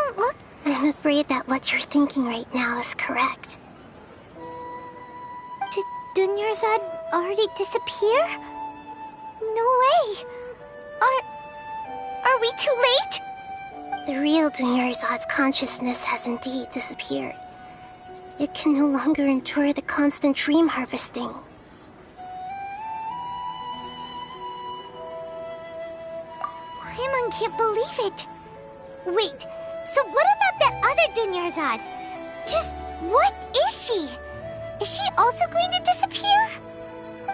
don't look... I'm afraid that what you're thinking right now is correct. Did Dunyarzad already disappear? No way! Are we too late? The real Dunyarzad's consciousness has indeed disappeared. It can no longer endure the constant dream harvesting. Paimon can't believe it! Wait, so what about that other Dunyarzad? Just what is she? Is she also going to disappear?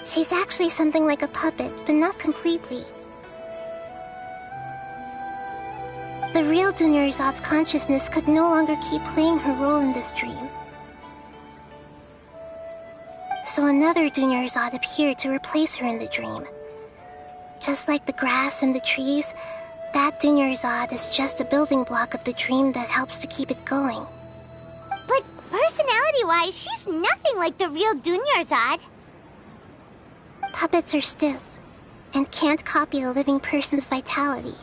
She's actually something like a puppet, but not completely. The real Dunyarzad's consciousness could no longer keep playing her role in this dream. So another Dunyarzad appeared to replace her in the dream. Just like the grass and the trees, that Dunyarzad is just a building block of the dream that helps to keep it going. But personality-wise, she's nothing like the real Dunyarzad. Puppets are stiff, and can't copy a living person's vitality.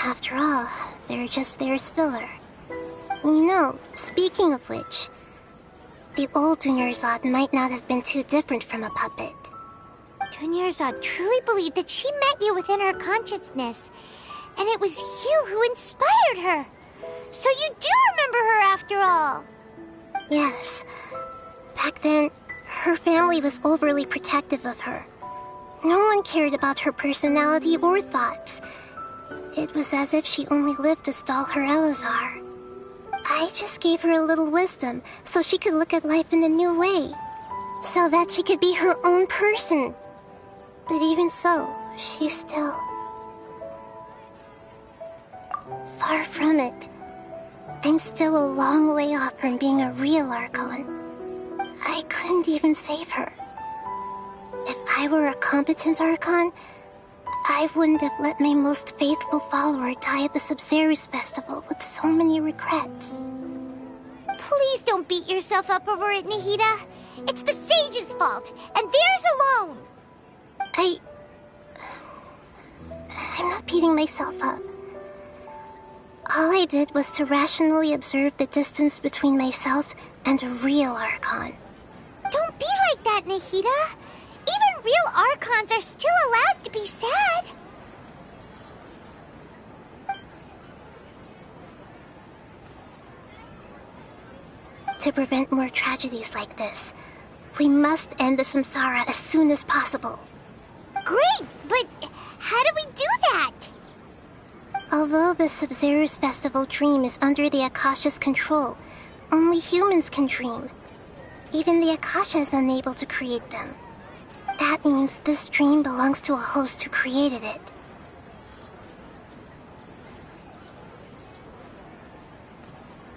After all, they're just there as filler. You know, speaking of which, the old Dunyarzad might not have been too different from a puppet. Dunyarzad truly believed that she met you within her consciousness, and it was you who inspired her. So you do remember her after all. Yes. Back then, her family was overly protective of her. No one cared about her personality or thoughts. It was as if she only lived to stall her Elazar. I just gave her a little wisdom so she could look at life in a new way. So that she could be her own person. But even so, she's still... far from it. I'm still a long way off from being a real Archon. I couldn't even save her. If I were a competent Archon, I wouldn't have let my most faithful follower die at the Sumeru's festival with so many regrets. Please don't beat yourself up over it, Nahida. It's the sage's fault, and theirs alone. I'm not beating myself up. All I did was to rationally observe the distance between myself and a real Archon. Don't be like that, Nahida. Even real Archons are still allowed to be sad. To prevent more tragedies like this, we must end the samsara as soon as possible. Great, but how do we do that? Although the Sumeru's festival dream is under the Akasha's control, only humans can dream. Even the Akasha is unable to create them. That means this dream belongs to a host who created it.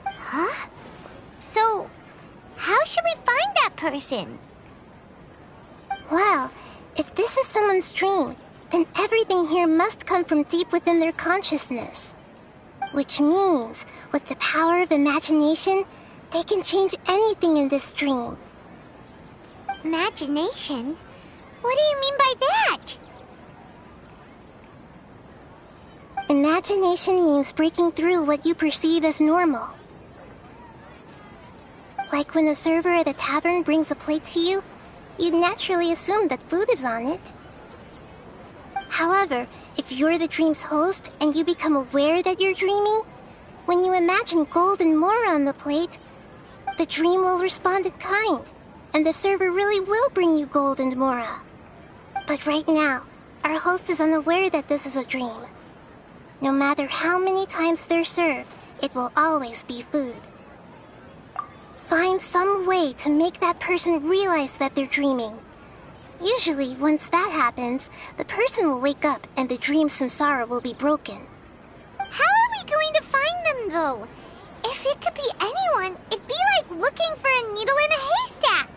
Huh? So, how should we find that person? Well, if this is someone's dream, then everything here must come from deep within their consciousness. Which means, with the power of imagination, they can change anything in this dream. Imagination? What do you mean by that? Imagination means breaking through what you perceive as normal. Like when a server at a tavern brings a plate to you, you'd naturally assume that food is on it. However, if you're the dream's host and you become aware that you're dreaming, when you imagine gold and more on the plate, the dream will respond in kind, and the server really will bring you gold and mora. But right now, our host is unaware that this is a dream. No matter how many times they're served, it will always be food. Find some way to make that person realize that they're dreaming. Usually, once that happens, the person will wake up and the dream samsara will be broken. How are we going to find them, though? If it could be anyone, it'd be like looking for a needle in a haystack.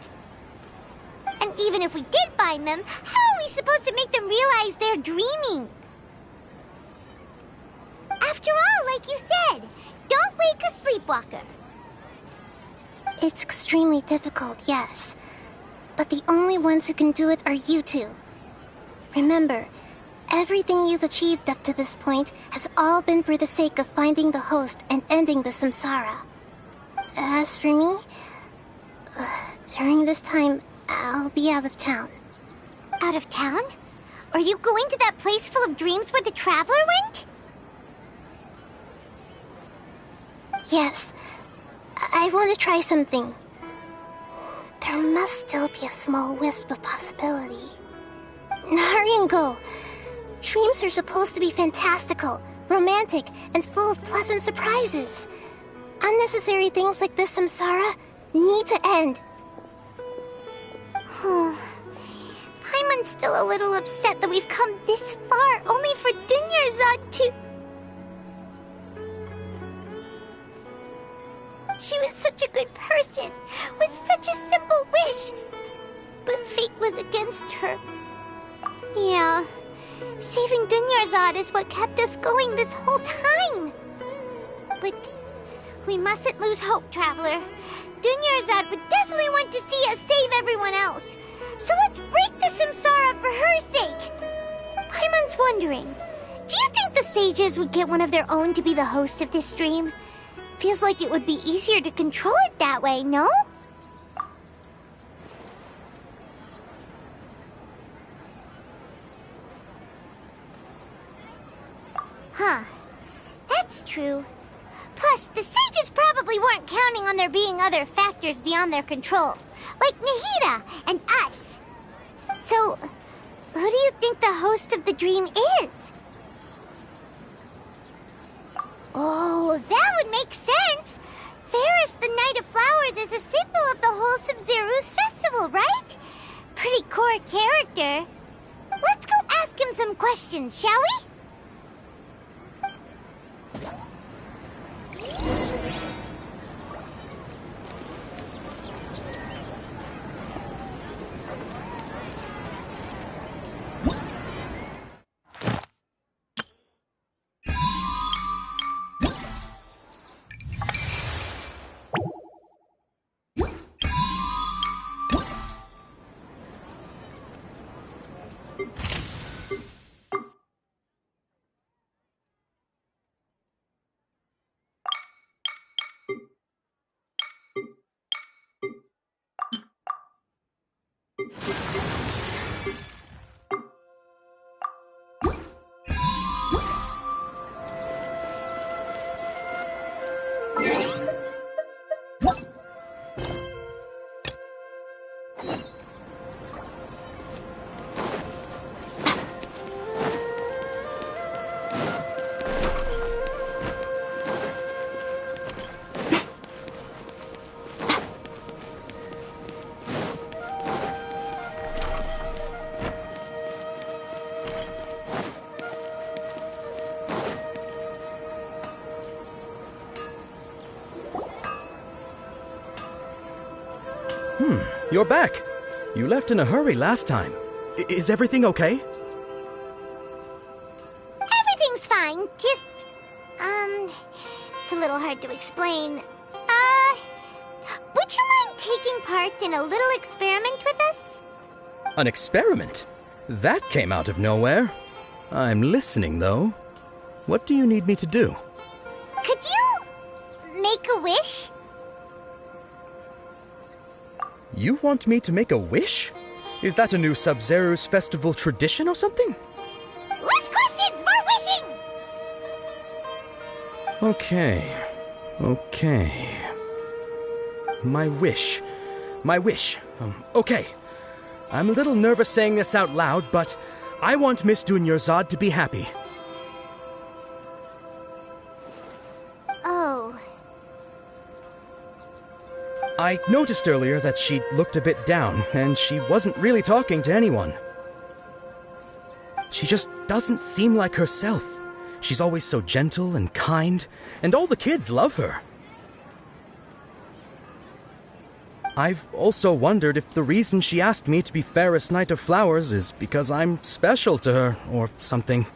And even if we did find them, how are we supposed to make them realize they're dreaming? After all, like you said, don't wake a sleepwalker. It's extremely difficult, yes. But the only ones who can do it are you two. Remember, Everything you've achieved up to this point has all been for the sake of finding the host and ending the samsara. As for me, during this time, I'll be out of town. Out of town? Are you going to that place full of dreams where the Traveler went? Yes. I want to try something. There must still be a small wisp of possibility. Hurry and go. Dreams are supposed to be fantastical, romantic, and full of pleasant surprises. Unnecessary things like this samsara need to end. Paimon's still a little upset that we've come this far only for Dunyarzad to... She was such a good person, with such a simple wish. But fate was against her. Yeah, saving Dunyarzad is what kept us going this whole time. But we mustn't lose hope, Traveler. Dunyarzad would definitely want to see us save everyone else. So let's break the samsara for her sake. Paimon's wondering, do you think the sages would get one of their own to be the host of this stream? Feels like it would be easier to control it that way, no? Huh. That's true. Plus, the sages probably weren't counting on there being other factors beyond their control, like Nahida and us. So, who do you think the host of the dream is? Oh, that would make sense. Fairest the Night of Flowers is a symbol of the whole Sumeru's festival, right? Pretty core character. Let's go ask him some questions, shall we? You're back. You left in a hurry last time. Is everything okay? Everything's fine. Just, it's a little hard to explain. Would you mind taking part in a little experiment with us? An experiment? That came out of nowhere. I'm listening, though. What do you need me to do? Could you make a wish? You want me to make a wish? Is that a new Sub-Zero's festival tradition or something? Less questions, more wishing! Okay. My wish. Okay. I'm a little nervous saying this out loud, but I want Miss Dunyarzad to be happy. Oh. I noticed earlier that she looked a bit down, and she wasn't really talking to anyone. She just doesn't seem like herself. She's always so gentle and kind, and all the kids love her. I've also wondered if the reason she asked me to be Fairest Night of Flowers is because I'm special to her, or something.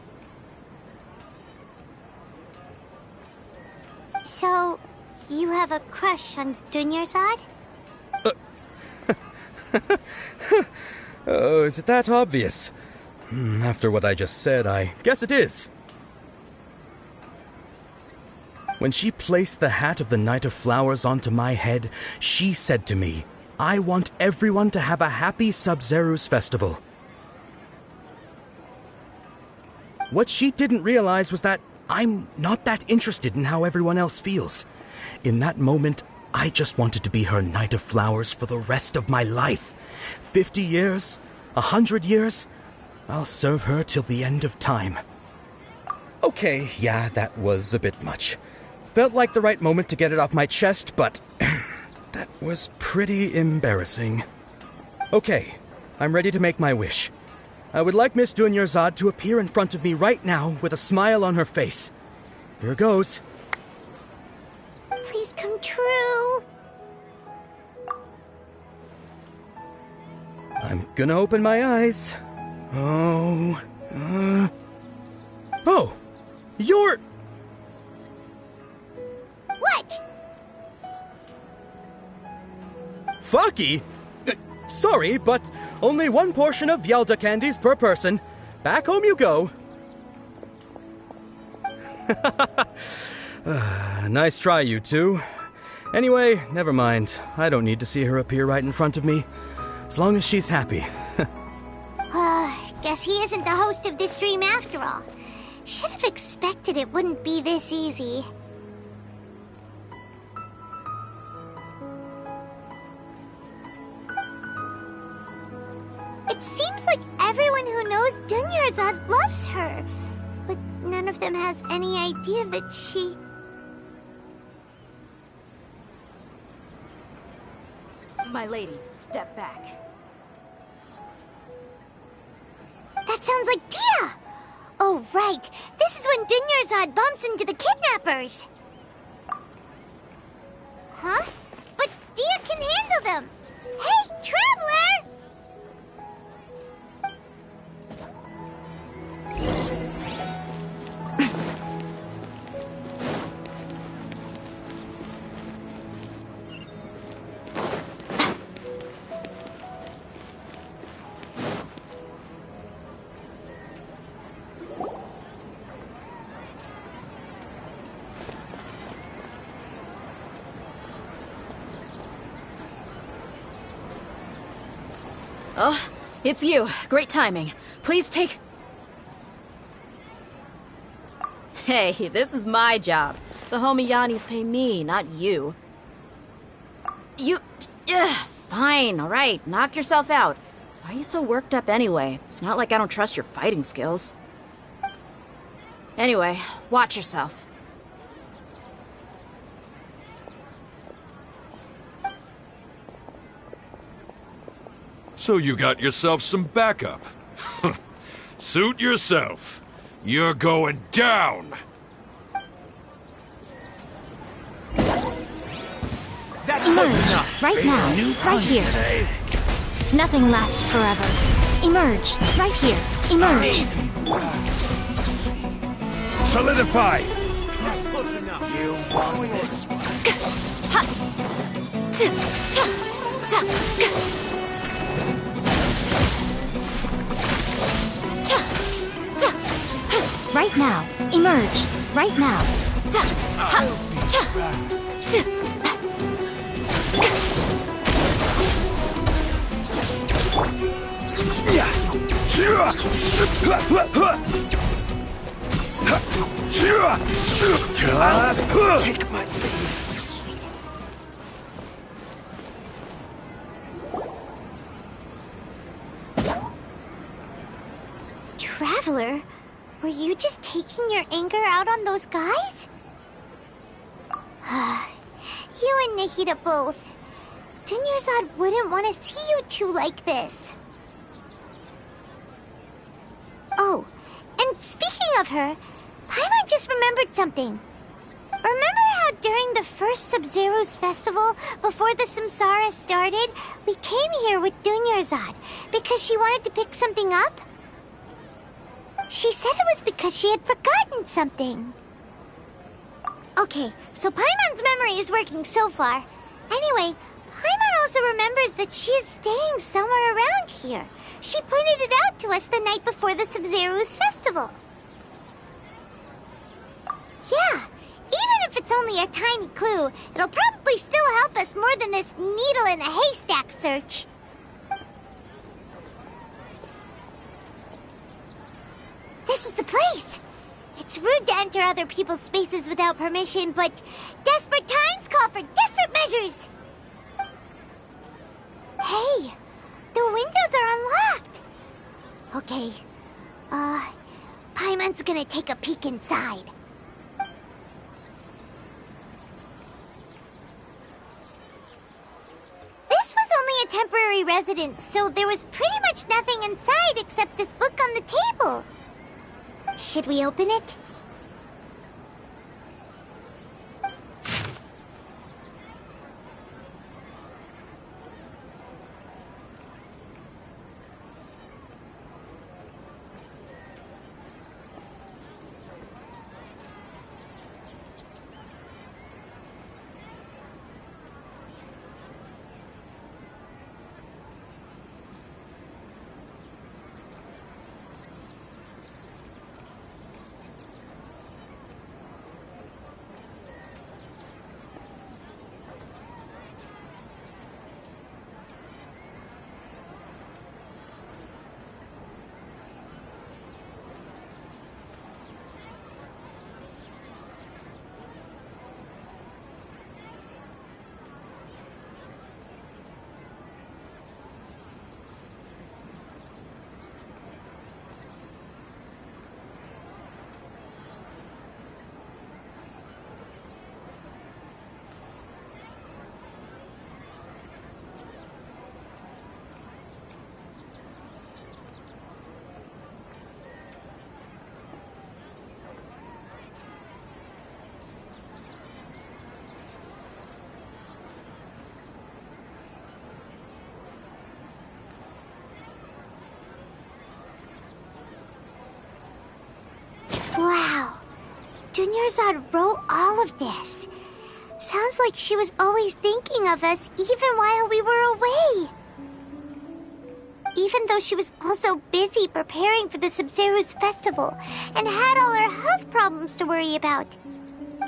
So, you have a crush on Dunyarzad? Oh, is it that obvious? After what I just said, I guess it is. When she placed the hat of the Knight of Flowers onto my head, she said to me, "I want everyone to have a happy Sub-Zeru's festival." What she didn't realize was that I'm not that interested in how everyone else feels. In that moment, I just wanted to be her Knight of Flowers for the rest of my life. 50 years? 100 years? I'll serve her till the end of time. Okay, yeah, that was a bit much. Felt like the right moment to get it off my chest, but that was pretty embarrassing. Okay, I'm ready to make my wish. I would like Miss Dunyarzad to appear in front of me right now with a smile on her face. Here goes. Please come true. I'm gonna open my eyes. Oh, you're... What? Faki? Sorry, but only one portion of Yelda candies per person. Back home you go. Nice try, you two. Anyway, never mind. I don't need to see her appear right in front of me. As long as she's happy. Guess he isn't the host of this dream after all. Should have expected it wouldn't be this easy. It seems like everyone who knows Dunyarzad loves her, but none of them has any idea that she... My lady, step back. That sounds like Dia! Oh, right. This is when Dunyarzad bumps into the kidnappers. Huh? But Dia can handle them. Hey, Traveler! Oh, it's you. Great timing. Please take... Hey, this is my job. The homie Yannis pay me, not you. You... fine, alright. Knock yourself out. Why are you so worked up anyway? It's not like I don't trust your fighting skills. Anyway, watch yourself. So you got yourself some backup. Suit yourself. You're going down! That's Emerge, right now, right here. Today. Nothing lasts forever. Emerge, right here. Emerge. Solidify! That's close enough. You want this? Right now. Emerge, right now. Take my lead. Traveler, were you just taking your anger out on those guys? You and Nahida both. Dunyarzad wouldn't want to see you two like this. Oh, and speaking of her, Paimon just remembered something. Remember how during the first Sub-Zeru's festival, before the Samsara started, we came here with Dunyarzad because she wanted to pick something up? She said it was because she had forgotten something. Okay, so Paimon's memory is working so far. Anyway, Paimon also remembers that she is staying somewhere around here. She pointed it out to us the night before the Sumeru's festival. Yeah, even if it's only a tiny clue, it'll probably still help us more than this needle in a haystack search. This is the place. It's rude to enter other people's spaces without permission, but desperate times call for desperate measures. Hey, the windows are unlocked. Okay, Paimon's gonna take a peek inside. This was only a temporary residence, so there was pretty much nothing inside except this book on the table. Should we open it? Wow, Dunyarzad wrote all of this. Sounds like she was always thinking of us even while we were away. Even though she was also busy preparing for the Sumeru's festival and had all her health problems to worry about.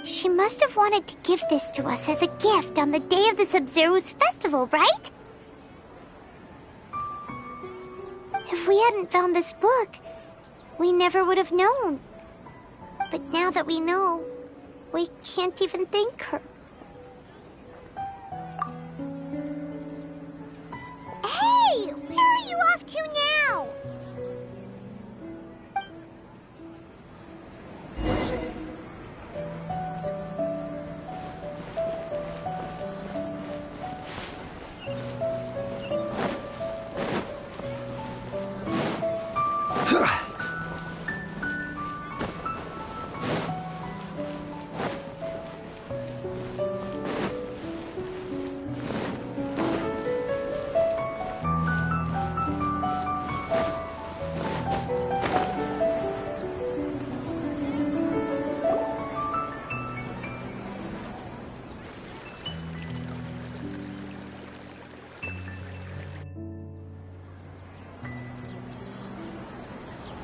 She must have wanted to give this to us as a gift on the day of the Sumeru's festival, right? If we hadn't found this book, we never would have known. But now that we know, we can't even thank her. Hey! Where are you off to now?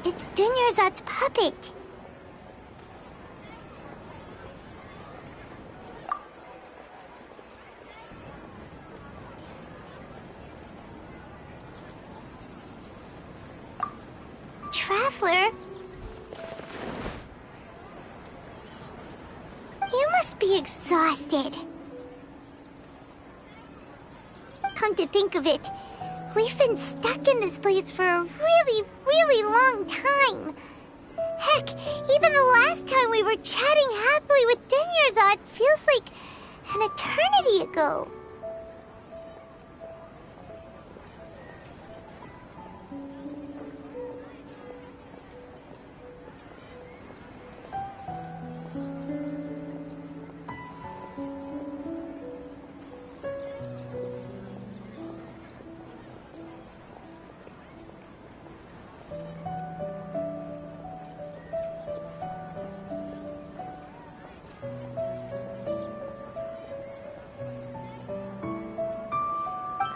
It's Dunyarzad's puppet. Traveler? You must be exhausted. Come to think of it, we've been stuck in this place for a really long time. Heck, even the last time we were chatting happily with Dunyarzad feels like an eternity ago.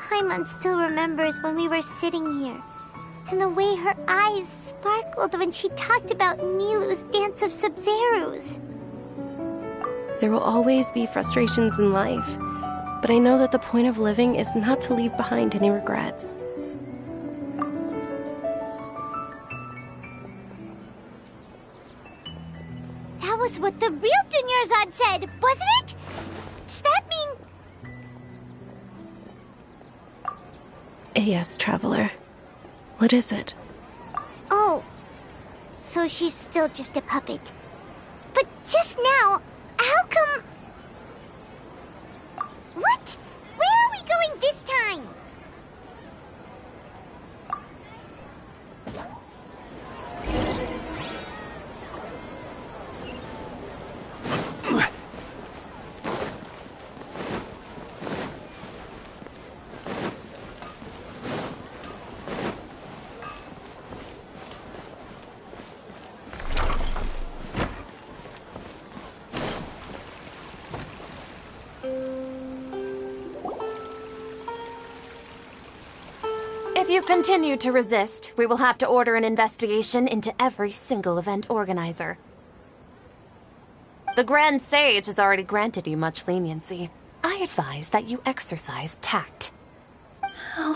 Paimon still remembers when we were sitting here, And the way her eyes sparkled when she talked about Nilou's dance of Sub-Zerus. There will always be frustrations in life, but I know that the point of living is not to leave behind any regrets. That was what the real Dunyarzad said, wasn't it? Does that mean... Yes, Traveler. What is it? Oh, so she's still just a puppet. But just now, how come... What? Where are we going this time? If you continue to resist, we will have to order an investigation into every single event organizer. The Grand Sage has already granted you much leniency. I advise that you exercise tact. How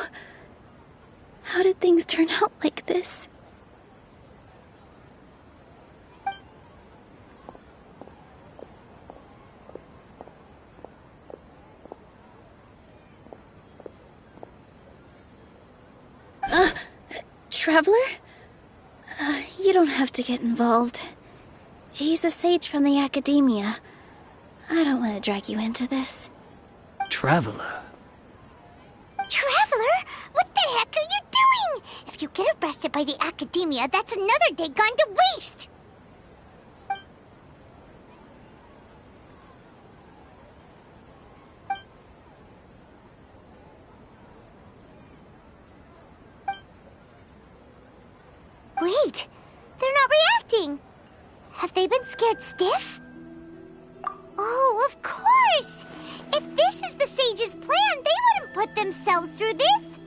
did things turn out like this? Traveler? You don't have to get involved. He's a sage from the Academia. I don't want to drag you into this. Traveler? Traveler? What the heck are you doing? If you get arrested by the Academia, that's another day gone to waste! Wait, they're not reacting. Have they been scared stiff? Oh, of course! If this is the sage's plan, they wouldn't put themselves through this.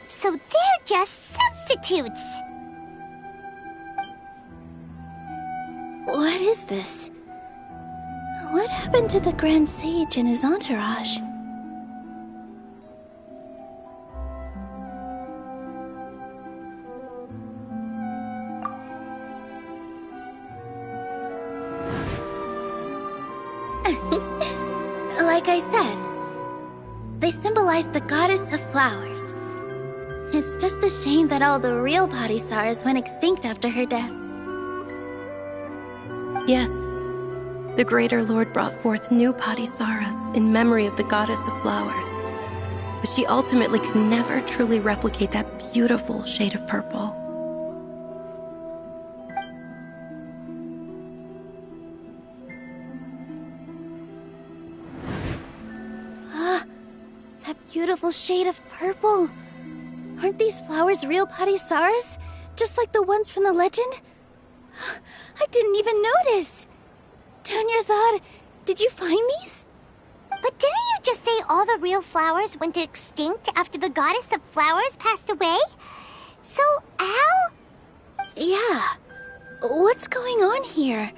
So they're just substitutes. What is this? What happened to the Grand Sage and his entourage? Like I said, they symbolize the goddess of flowers. It's just a shame that all the real Padisaras went extinct after her death. Yes. The Greater Lord brought forth new Padisaras in memory of the goddess of flowers. But she ultimately could never truly replicate that beautiful shade of purple. That beautiful shade of purple. Aren't these flowers real Padisaras? Just like the ones from the legend? I didn't even notice. Dunyarzad, did you find these? But didn't you just say all the real flowers went extinct after the goddess of flowers passed away? So, how? Yeah. What's going on here?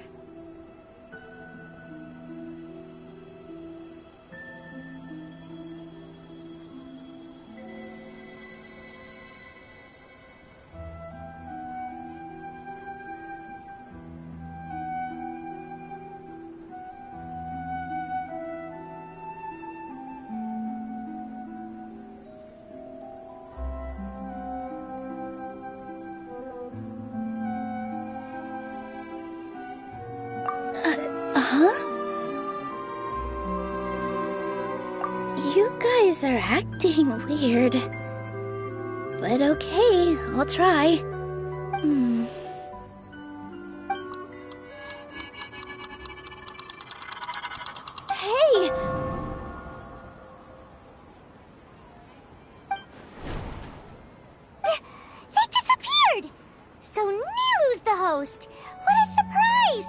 You guys are acting weird. But okay, I'll try. Hey! They disappeared! So Nilou's the host! What a surprise!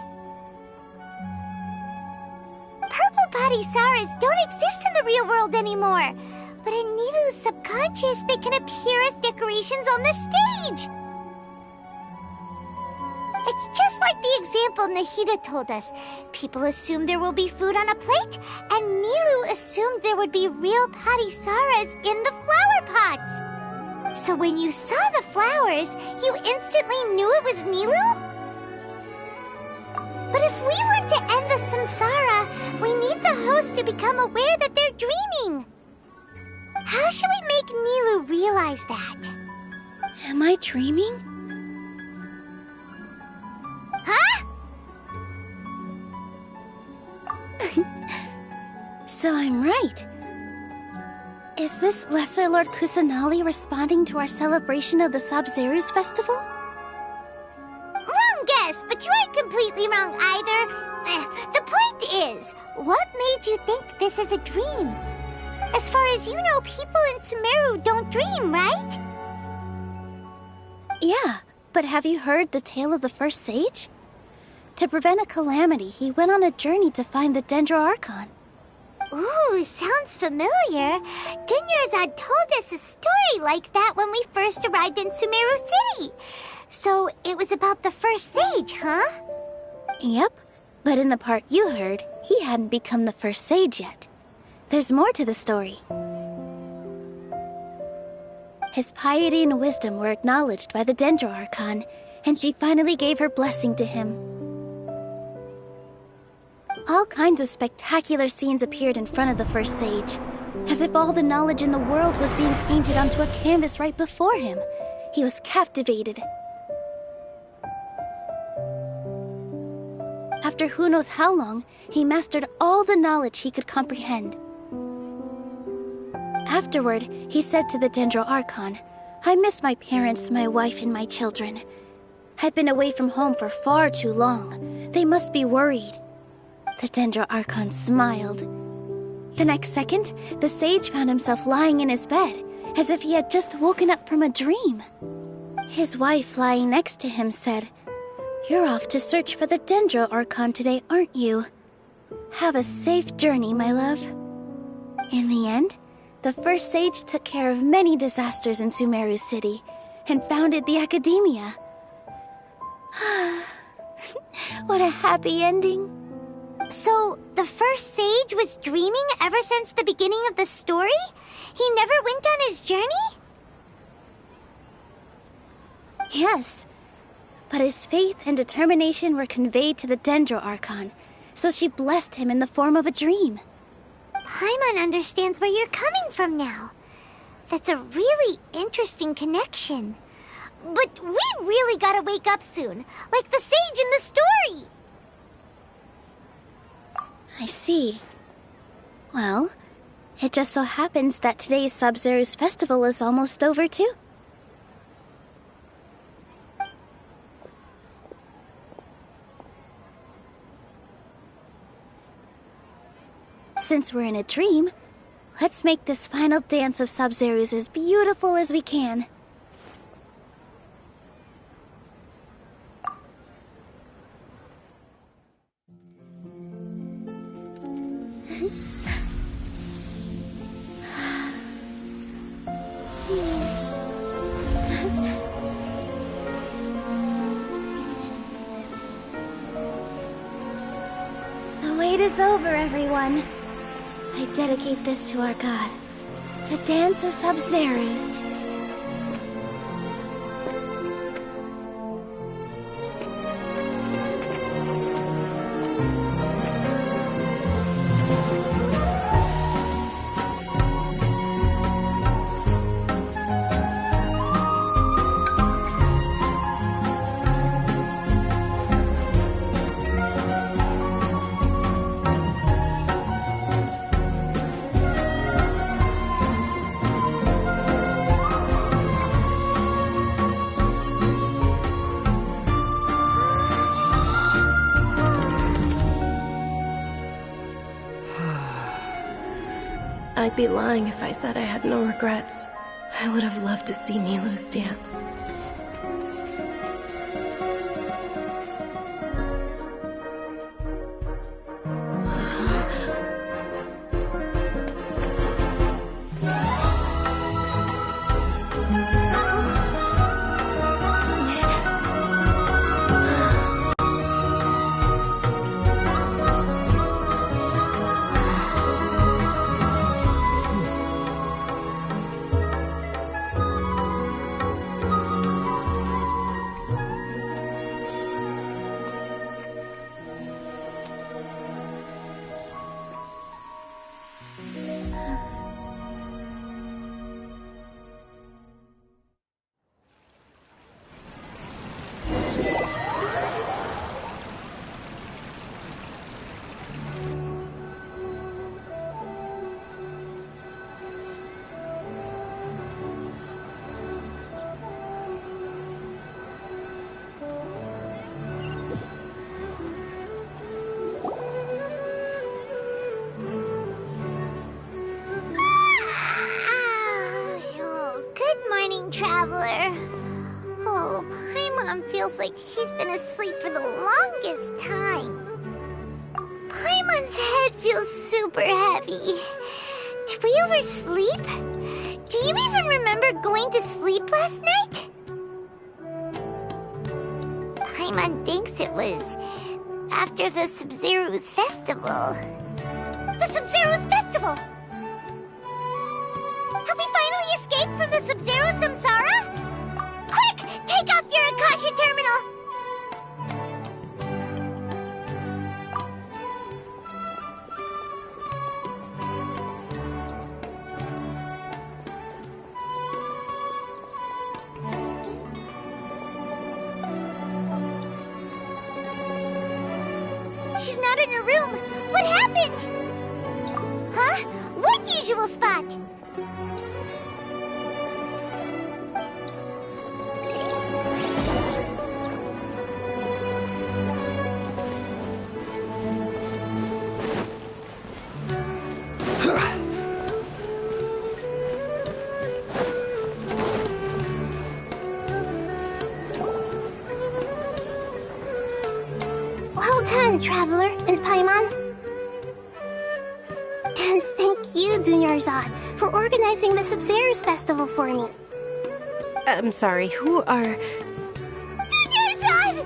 Purple Padisaras don't exist in the real world anymore. But But in Nilou's subconscious, they can appear as decorations on the stage! It's just like the example Nahida told us. People assumed there will be food on a plate, and Nilou assumed there would be real patisaras in the flower pots. So when you saw the flowers, you instantly knew it was Nilou? But if we want to end the samsara, we need the host to become aware that they're dreaming. How should we make Nilou realize that? Am I dreaming? Huh? So I'm right. Is this Lesser Lord Kusanali responding to our celebration of the Sabzeruz festival? Wrong guess, but you aren't completely wrong either. The point is, what made you think this is a dream? As far as you know, people in Sumeru don't dream, right? Yeah, but have you heard the tale of the first sage? To prevent a calamity, he went on a journey to find the Dendro Archon. Ooh, sounds familiar. Dunyarzad told us a story like that when we first arrived in Sumeru City. So it was about the first sage, huh? Yep, but in the part you heard, he hadn't become the first sage yet. There's more to the story. His piety and wisdom were acknowledged by the Dendro Archon, and she finally gave her blessing to him. All kinds of spectacular scenes appeared in front of the first sage, as if all the knowledge in the world was being painted onto a canvas right before him. He was captivated. After who knows how long, he mastered all the knowledge he could comprehend. Afterward, he said to the Dendro Archon, "I miss my parents, my wife, and my children. I've been away from home for far too long. They must be worried." The Dendro Archon smiled. The next second, the sage found himself lying in his bed, as if he had just woken up from a dream. His wife, lying next to him, said, "You're off to search for the Dendro Archon today, aren't you? Have a safe journey, my love." In the end, the first sage took care of many disasters in Sumeru City and founded the Academia. What a happy ending. So, the first sage was dreaming ever since the beginning of the story? He never went on his journey? Yes, but his faith and determination were conveyed to the Dendro Archon, so she blessed him in the form of a dream. Paimon understands where you're coming from now. That's a really interesting connection. But we really gotta wake up soon, like the sage in the story! I see. Well, it just so happens that today's Sabzeruz festival is almost over too. Since we're in a dream, let's make this final dance of Sabzeruz as beautiful as we can. The wait is over, everyone. I dedicate this to our god, the dance of Sabzeruz. I'd be lying if I said I had no regrets. I would have loved to see Nilou's dance. feels like she's been asleep for the longest time. Paimon's head feels super heavy. Did we oversleep? Do you even remember going to sleep last night? Paimon thinks it was after the Sumeru's festival. The Sumeru's festival! Have we finally escaped from the Sumeru samsara? Quick! Take off your Akasha terminal! She's not in her room. What happened? Huh? What usual spot? Well done, Traveler and Paimon. And thank you, Dunyarzad, for organizing the Sumeru's festival for me. I'm sorry, who are... Dunyarzad!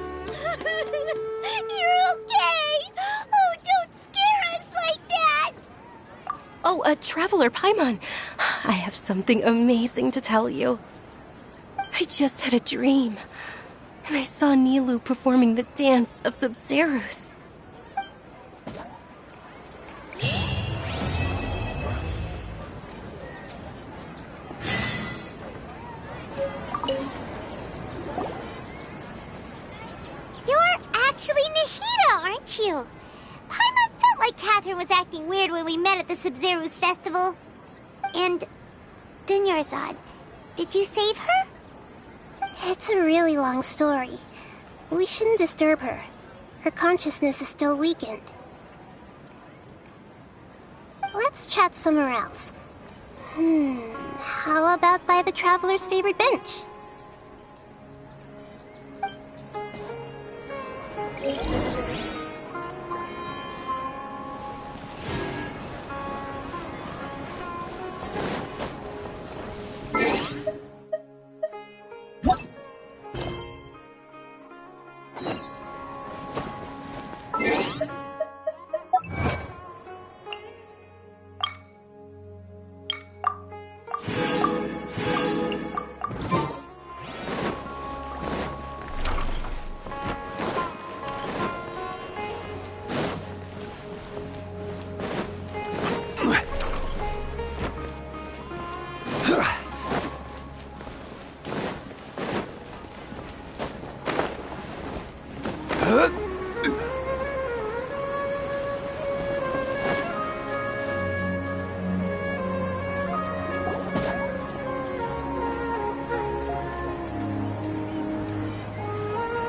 You're okay! Oh, don't scare us like that! Oh, Traveler Paimon. I have something amazing to tell you. I just had a dream, and I saw Nilou performing the dance of Sumeru's. You're actually Nahida, aren't you? Paimon felt like Catherine was acting weird when we met at the Sumeru's festival. And Dunyarzad, did you save her? It's a really long story. We shouldn't disturb her. Her consciousness is still weakened. Let's chat somewhere else. How about by the Traveler's favorite bench?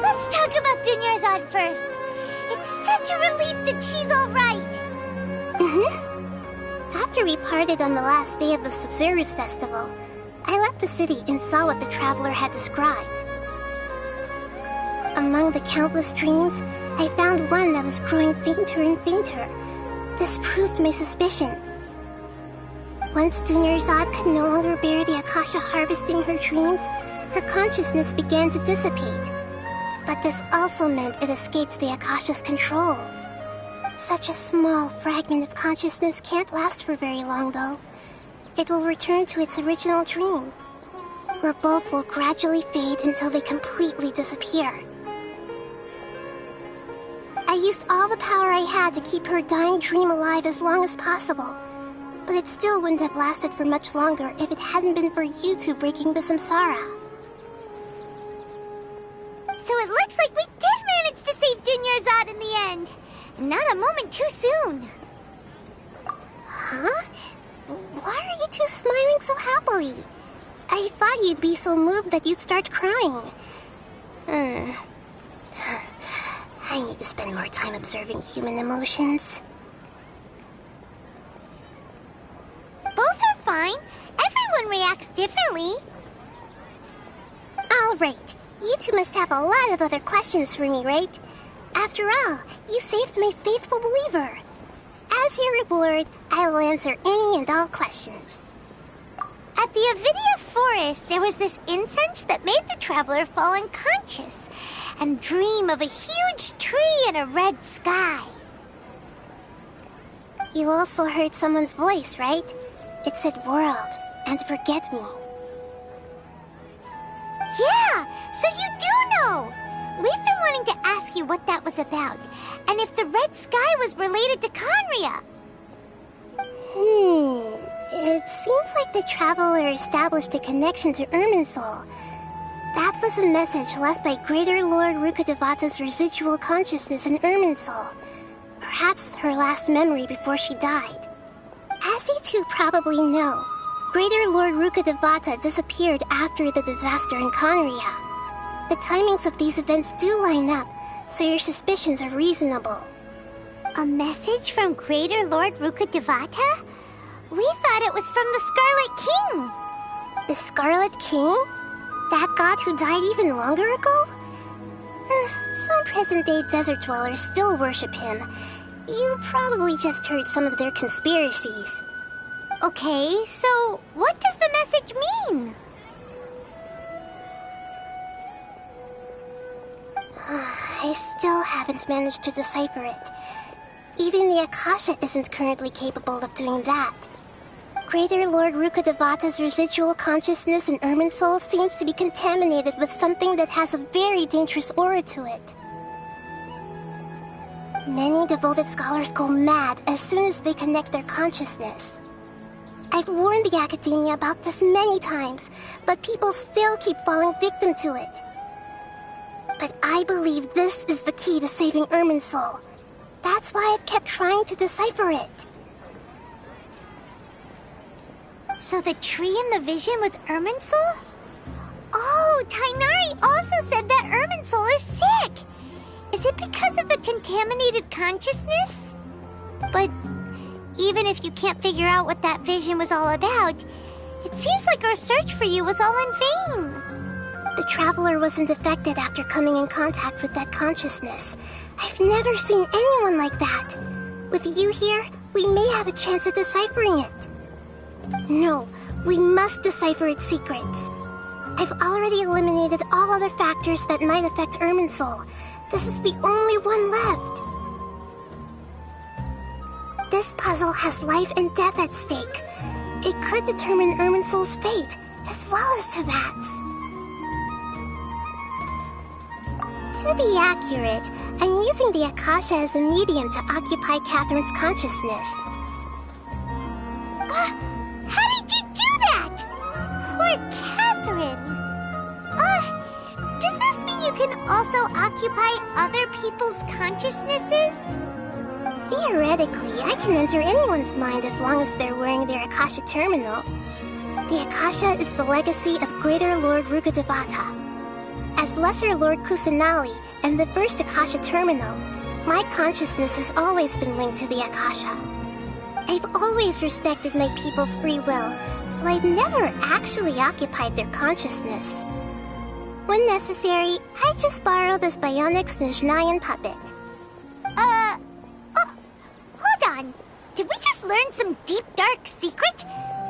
Let's talk about Dunyarzad first. It's such a relief that she's all right. After we parted on the last day of the Sumeru's festival, I left the city and saw what the Traveler had described. Among the countless dreams, I found one that was growing fainter and fainter. This proved my suspicion. Once Dunyarzad could no longer bear the Akasha harvesting her dreams, her consciousness began to dissipate. But this also meant it escaped the Akasha's control. Such a small fragment of consciousness can't last for very long, though. It will return to its original dream, where both will gradually fade until they completely disappear. I used all the power I had to keep her dying dream alive as long as possible, but it still wouldn't have lasted for much longer if it hadn't been for you two breaking the samsara. So it looks like we did manage to save Dunyarzad in the end. And not a moment too soon. Huh? Why are you two smiling so happily? I thought you'd be so moved that you'd start crying. I need to spend more time observing human emotions. Both are fine. Everyone reacts differently. All right. You two must have a lot of other questions for me, right? After all, you saved my faithful believer. As your reward, I will answer any and all questions. At the Avidia Forest, there was this incense that made the traveler fall unconscious and dream of a huge tree and a red sky. You also heard someone's voice, right? It said world and forget me. Yeah, so you do know! We've been wanting to ask you what that was about, and if the red sky was related to Conria. It seems like the traveler established a connection to Irminsul. That was a message left by Greater Lord Rukkhadevata's residual consciousness in Irminsul. Perhaps her last memory before she died. As you two probably know, Greater Lord Rukkhadevata disappeared after the disaster in Conria. The timings of these events do line up, so your suspicions are reasonable. A message from Greater Lord Rukkhadevata? We thought it was from the Scarlet King. The Scarlet King? That god who died even longer ago? Some present-day desert dwellers still worship him. You probably just heard some of their conspiracies. Okay, so what does the message mean? I still haven't managed to decipher it. Even the Akasha isn't currently capable of doing that. Greater Lord Rukkhadevata's residual consciousness in Irminsul seems to be contaminated with something that has a very dangerous aura to it. Many devoted scholars go mad as soon as they connect their consciousness. I've warned the academia about this many times, but people still keep falling victim to it. But I believe this is the key to saving Irminsul. That's why I've kept trying to decipher it. So the tree in the vision was Irminsul? Oh, Tainari also said that Irminsul is sick! Is it because of the contaminated consciousness? But even if you can't figure out what that vision was all about, it seems like our search for you was all in vain. The traveler wasn't affected after coming in contact with that consciousness. I've never seen anyone like that. With you here, we may have a chance at deciphering it. No, we must decipher its secrets. I've already eliminated all other factors that might affect Irminsul. This is the only one left. This puzzle has life and death at stake. It could determine Irminsul's fate, as well as Tevat's. To be accurate, I'm using the Akasha as a medium to occupy Catherine's consciousness. How did you do that? Poor Catherine. Does this mean you can also occupy other people's consciousnesses? Theoretically, I can enter anyone's mind as long as they're wearing their Akasha terminal. The Akasha is the legacy of Greater Lord Rukkhadevata. As Lesser Lord Kusanali and the first Akasha terminal, my consciousness has always been linked to the Akasha. I've always respected my people's free will, so I've never actually occupied their consciousness. When necessary, I just borrow this bionic Snezhnayan puppet. Hold on. Did we just learn some deep, dark secret?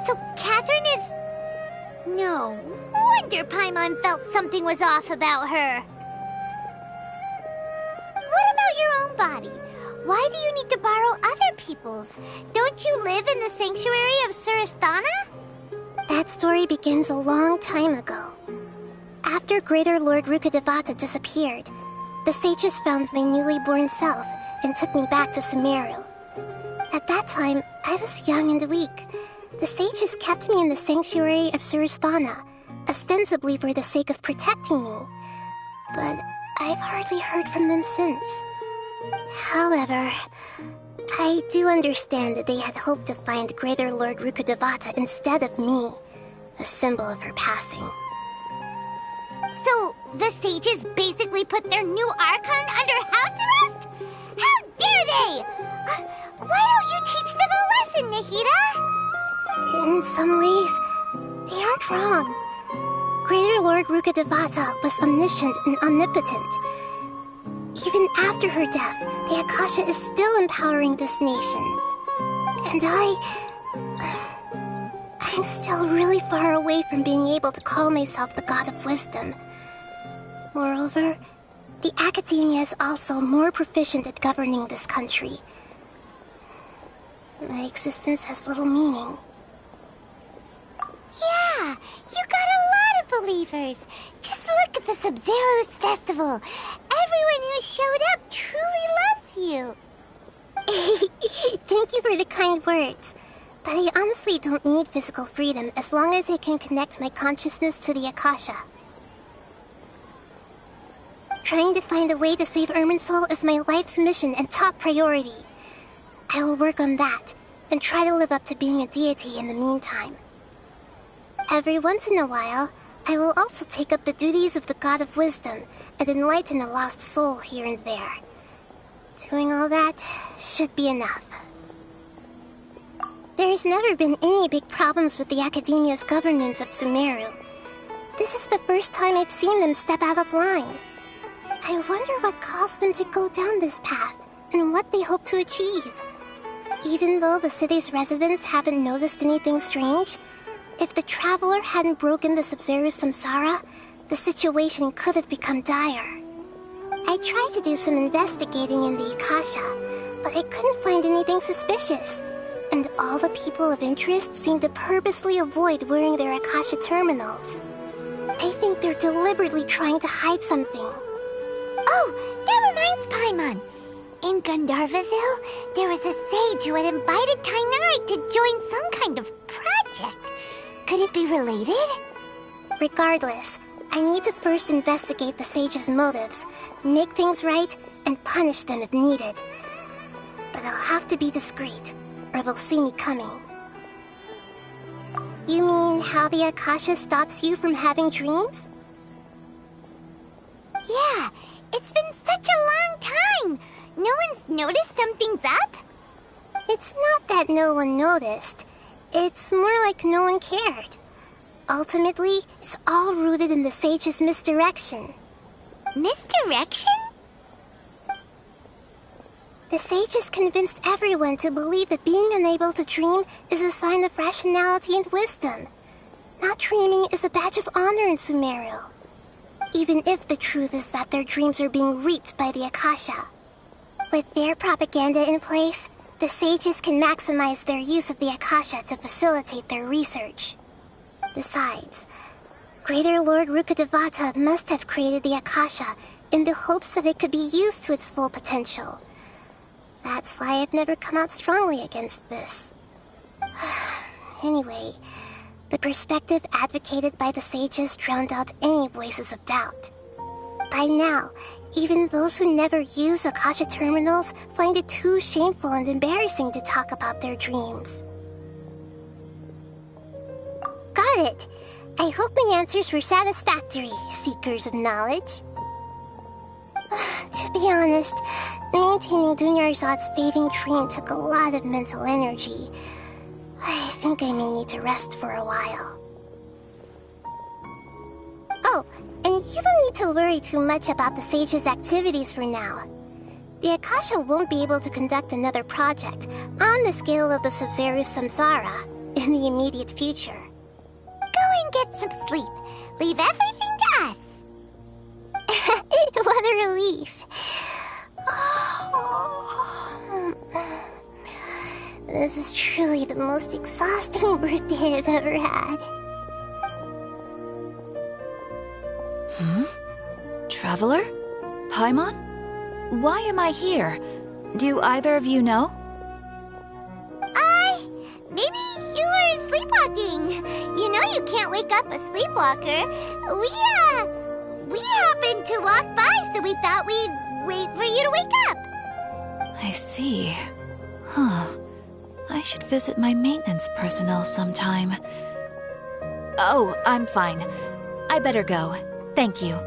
So Catherine is... No wonder Paimon felt something was off about her. What about your own body? Why do you need to borrow other people's? Don't you live in the sanctuary of Surasthana? That story begins a long time ago. After Greater Lord Rukkhadevata disappeared, the sages found my newly born self and took me back to Sumeru. At that time, I was young and weak. The sages kept me in the sanctuary of Surasthana, ostensibly for the sake of protecting me. But I've hardly heard from them since. However, I do understand that they had hoped to find Greater Lord Rukkhadevata instead of me, a symbol of her passing. So, the sages basically put their new Archon under house arrest? How dare they! Why don't you teach them a lesson, Nahida? In some ways, they aren't wrong. Greater Lord Rukkhadevata was omniscient and omnipotent. Even after her death, the Akasha is still empowering this nation. And I'm still really far away from being able to call myself the God of Wisdom. Moreover, the Academia is also more proficient at governing this country. My existence has little meaning. Yeah, you got a lot of believers. Just look at the Sub-Zero's festival. Everyone who showed up truly loves you. Thank you for the kind words. But I honestly don't need physical freedom as long as I can connect my consciousness to the Akasha. Trying to find a way to save Irminsul is my life's mission and top priority. I will work on that, and try to live up to being a deity in the meantime. Every once in a while, I will also take up the duties of the God of Wisdom and enlighten a lost soul here and there. Doing all that should be enough. There's never been any big problems with the Academia's governance of Sumeru. This is the first time I've seen them step out of line. I wonder what caused them to go down this path, and what they hope to achieve. Even though the city's residents haven't noticed anything strange, if the Traveler hadn't broken the Sub-Zero's samsara, the situation could have become dire. I tried to do some investigating in the Akasha, but I couldn't find anything suspicious. And all the people of interest seem to purposely avoid wearing their Akasha terminals. I think they're deliberately trying to hide something. Oh, that reminds Paimon. In Gandharvaville, there was a sage who had invited Kainari to join some kind of project. Could it be related? Regardless, I need to first investigate the sage's motives, make things right, and punish them if needed. But I'll have to be discreet, or they'll see me coming. You mean how the Akasha stops you from having dreams? Yeah, it's been such a long time. No one's noticed something's up? It's not that no one noticed. It's more like no one cared. Ultimately, it's all rooted in the sage's misdirection. Misdirection? The sage has convinced everyone to believe that being unable to dream is a sign of rationality and wisdom. Not dreaming is a badge of honor in Sumeru. Even if the truth is that their dreams are being reaped by the Akasha. With their propaganda in place, the sages can maximize their use of the Akasha to facilitate their research. Besides, Greater Lord Rukkhadevata must have created the Akasha in the hopes that it could be used to its full potential. That's why I've never come out strongly against this. Anyway, the perspective advocated by the sages drowned out any voices of doubt. By now, even those who never use Akasha terminals find it too shameful and embarrassing to talk about their dreams. Got it! I hope my answers were satisfactory, seekers of knowledge. To be honest, maintaining Dunyarzad's fading dream took a lot of mental energy. I think I may need to rest for a while. Oh, and you don't need to worry too much about the sage's activities for now. The Akasha won't be able to conduct another project on the scale of the Sub-Zero's samsara in the immediate future. Go and get some sleep. Leave everything to us. What a relief. This is truly the most exhausting birthday I've ever had. Traveler? Paimon? Why am I here? Do either of you know? Maybe you were sleepwalking. You know you can't wake up a sleepwalker. We happened to walk by, so we thought we'd wait for you to wake up. I see. Huh. I should visit my maintenance personnel sometime. Oh, I'm fine. I better go. Thank you.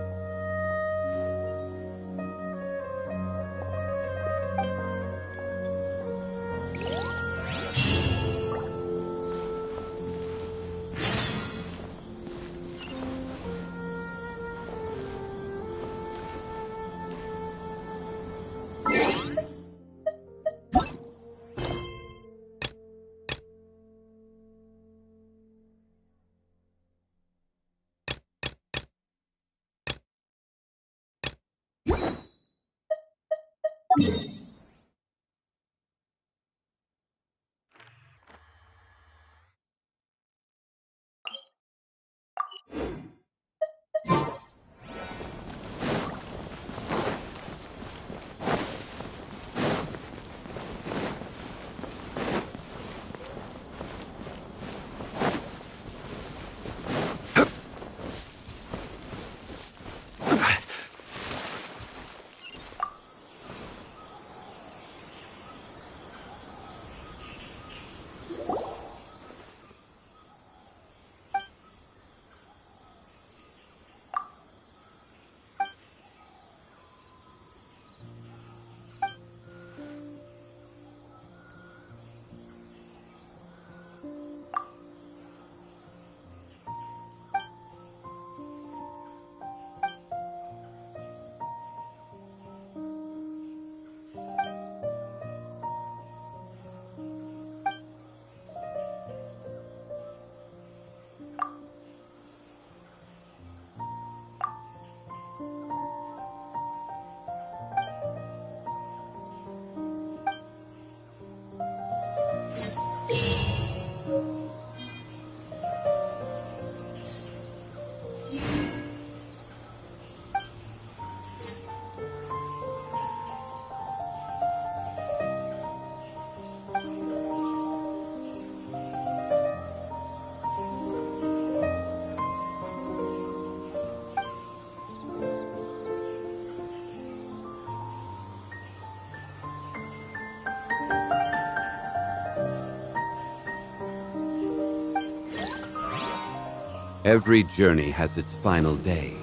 Every journey has its final day.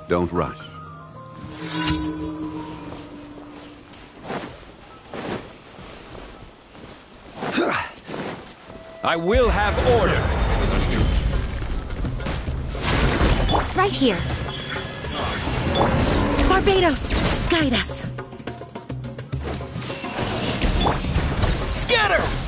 Don't rush. I will have order! Right here. Barbados, guide us. Scatter!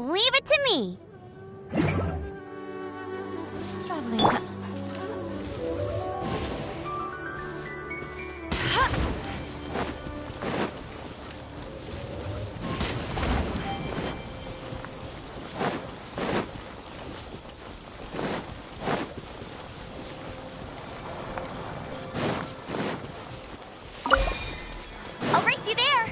Leave it to me. Traveling to... I'll race you there.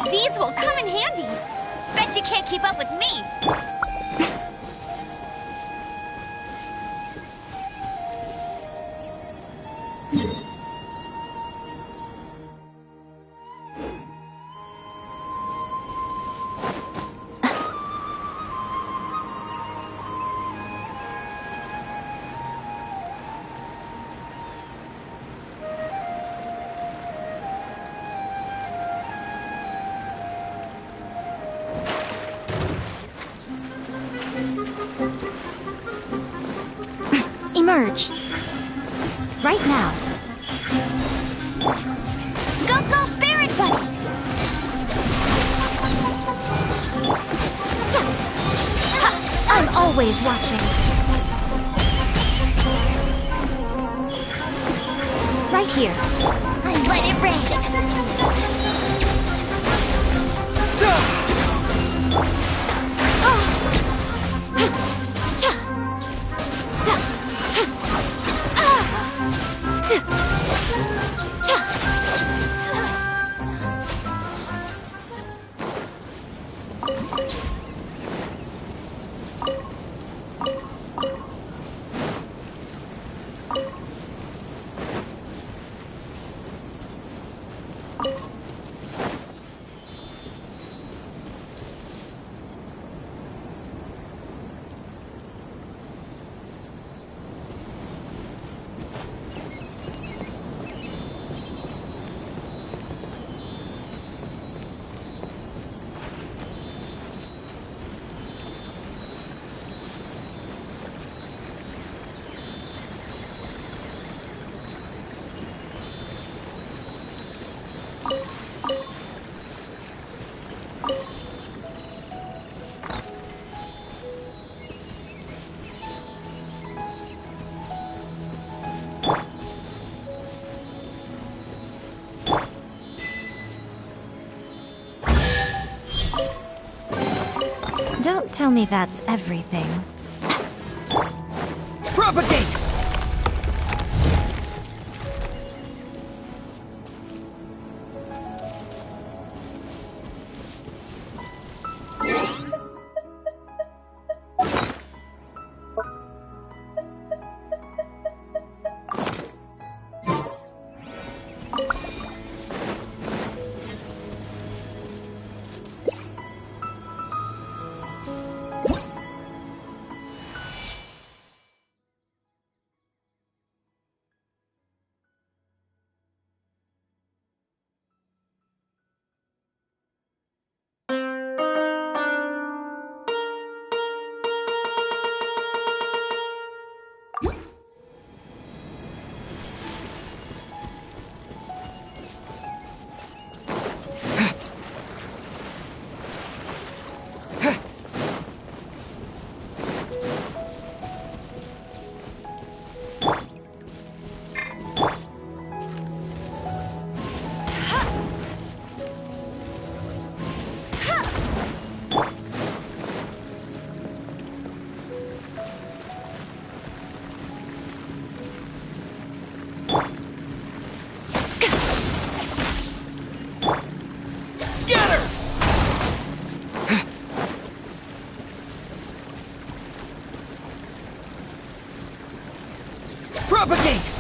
These will come in handy. Bet you can't keep up with me. Emerge. Right now. Go, go, Barret Buddy! I'm always watching. Right here. Let it rain. Don't tell me that's everything. Propagate! Propagate!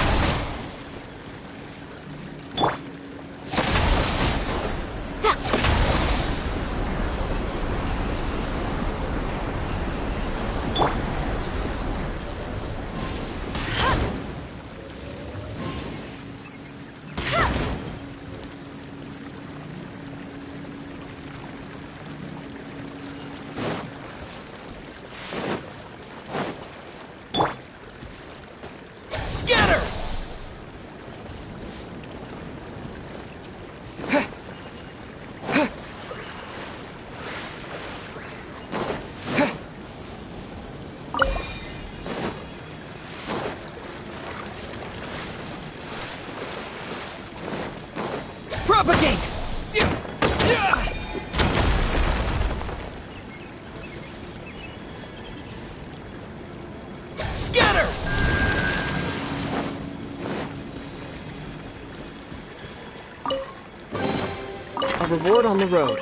Scatter! Propagate! Scatter! A reward on the road.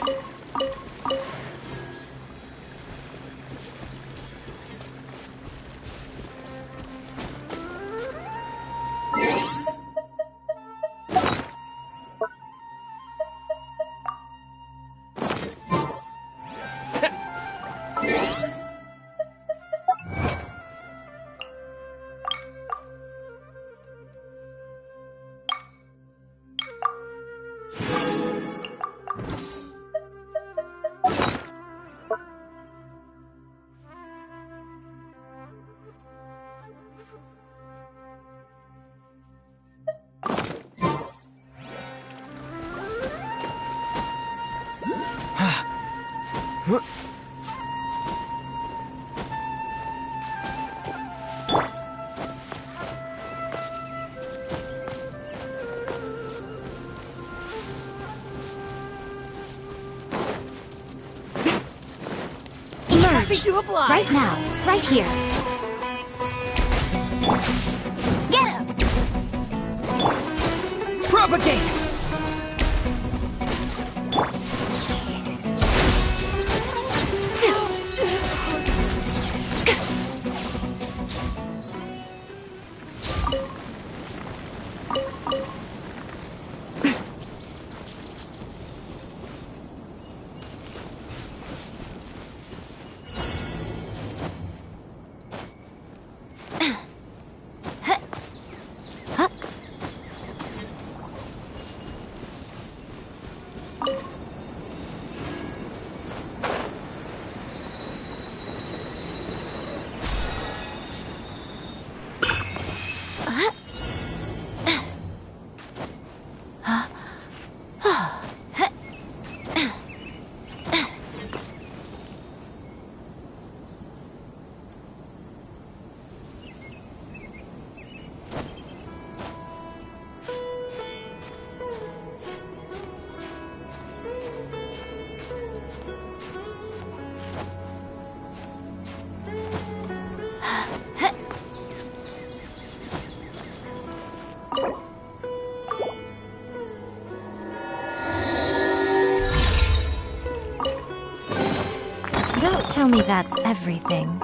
Happy to oblige. Right now, right here. Get him! Propagate! Don't tell me that's everything.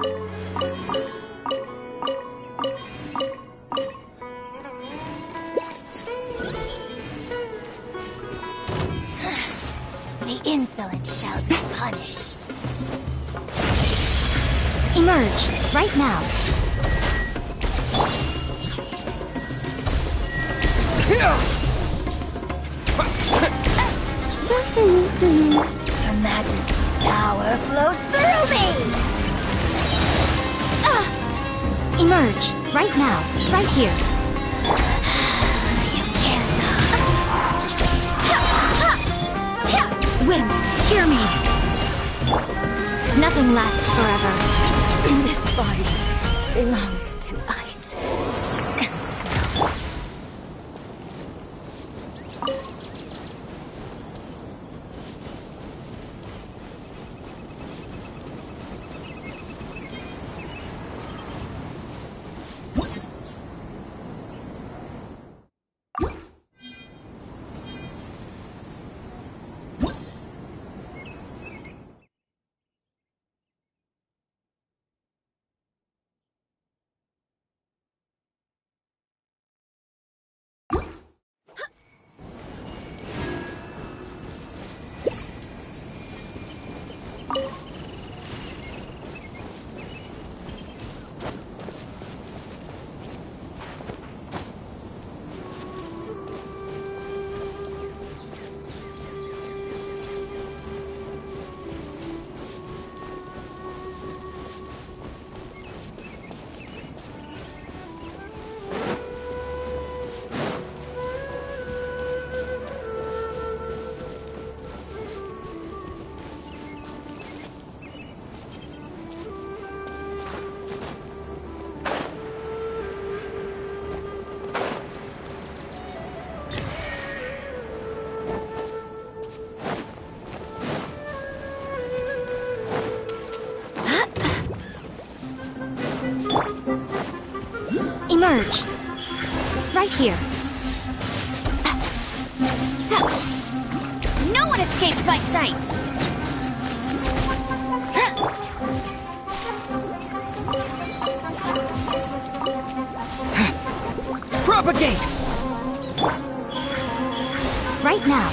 The insolent shall be punished. Emerge, right now. Her Majesty's power flows through me! Emerge, right now, right here. You can't. Wind, hear me. Nothing lasts forever. This body belongs to ice and snow. Emerge. Right here. No one escapes my sights! Propagate! Right now.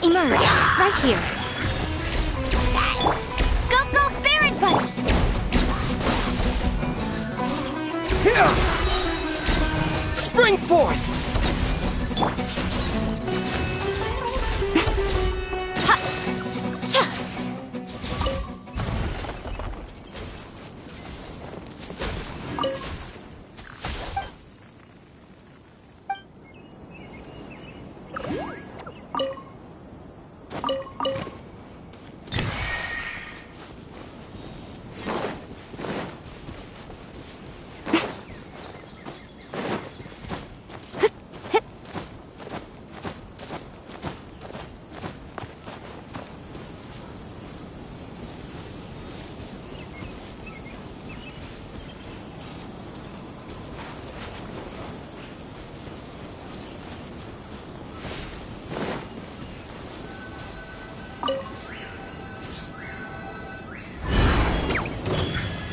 Emerge, right here. Go, Baron Buddy! Here! Spring forth!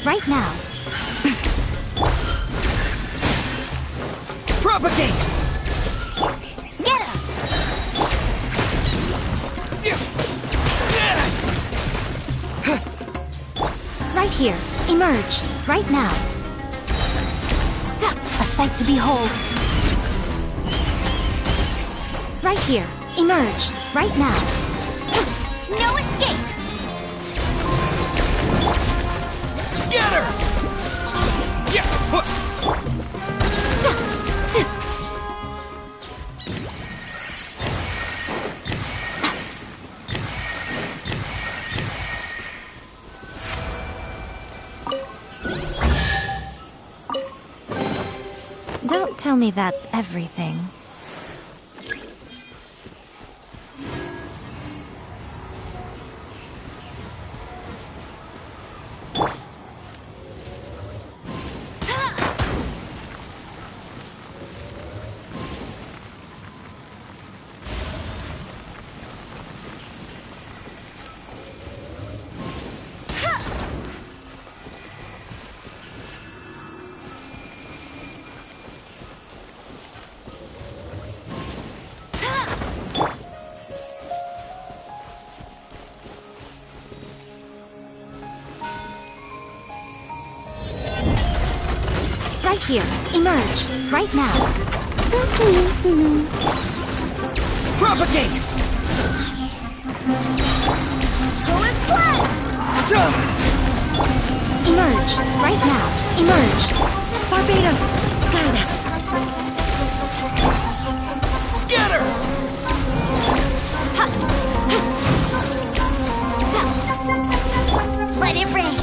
Right now. Propagate! Get him! Right here. Emerge. Right now. A sight to behold. Right here. Emerge. Right now. No escape! Scatter! Don't tell me that's everything. Right here. Emerge. Right now. Propagate! Go and splat! Emerge. Right now. Emerge. Barbados, guide us. it rain.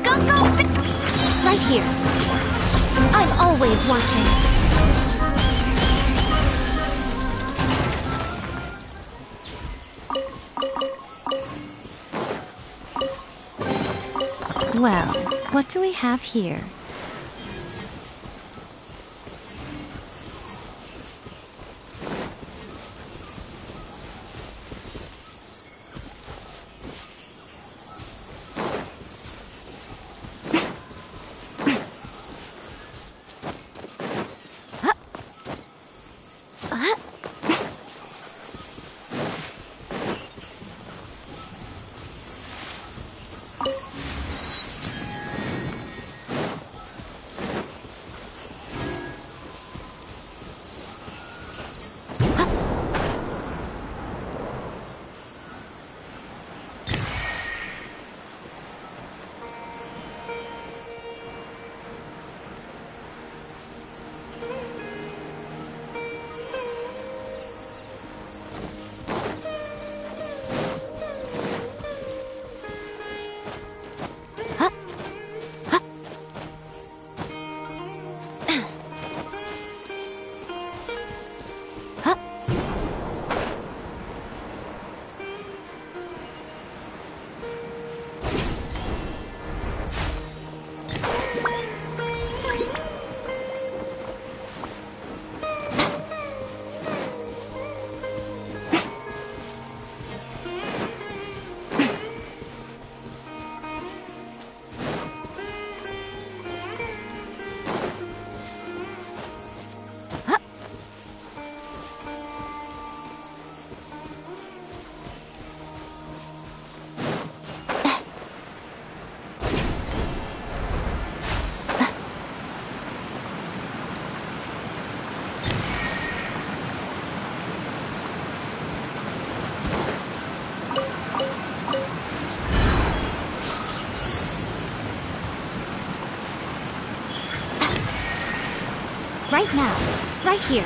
Go, go! Right here. I'm always watching. Well, what do we have here? Right now. Right here.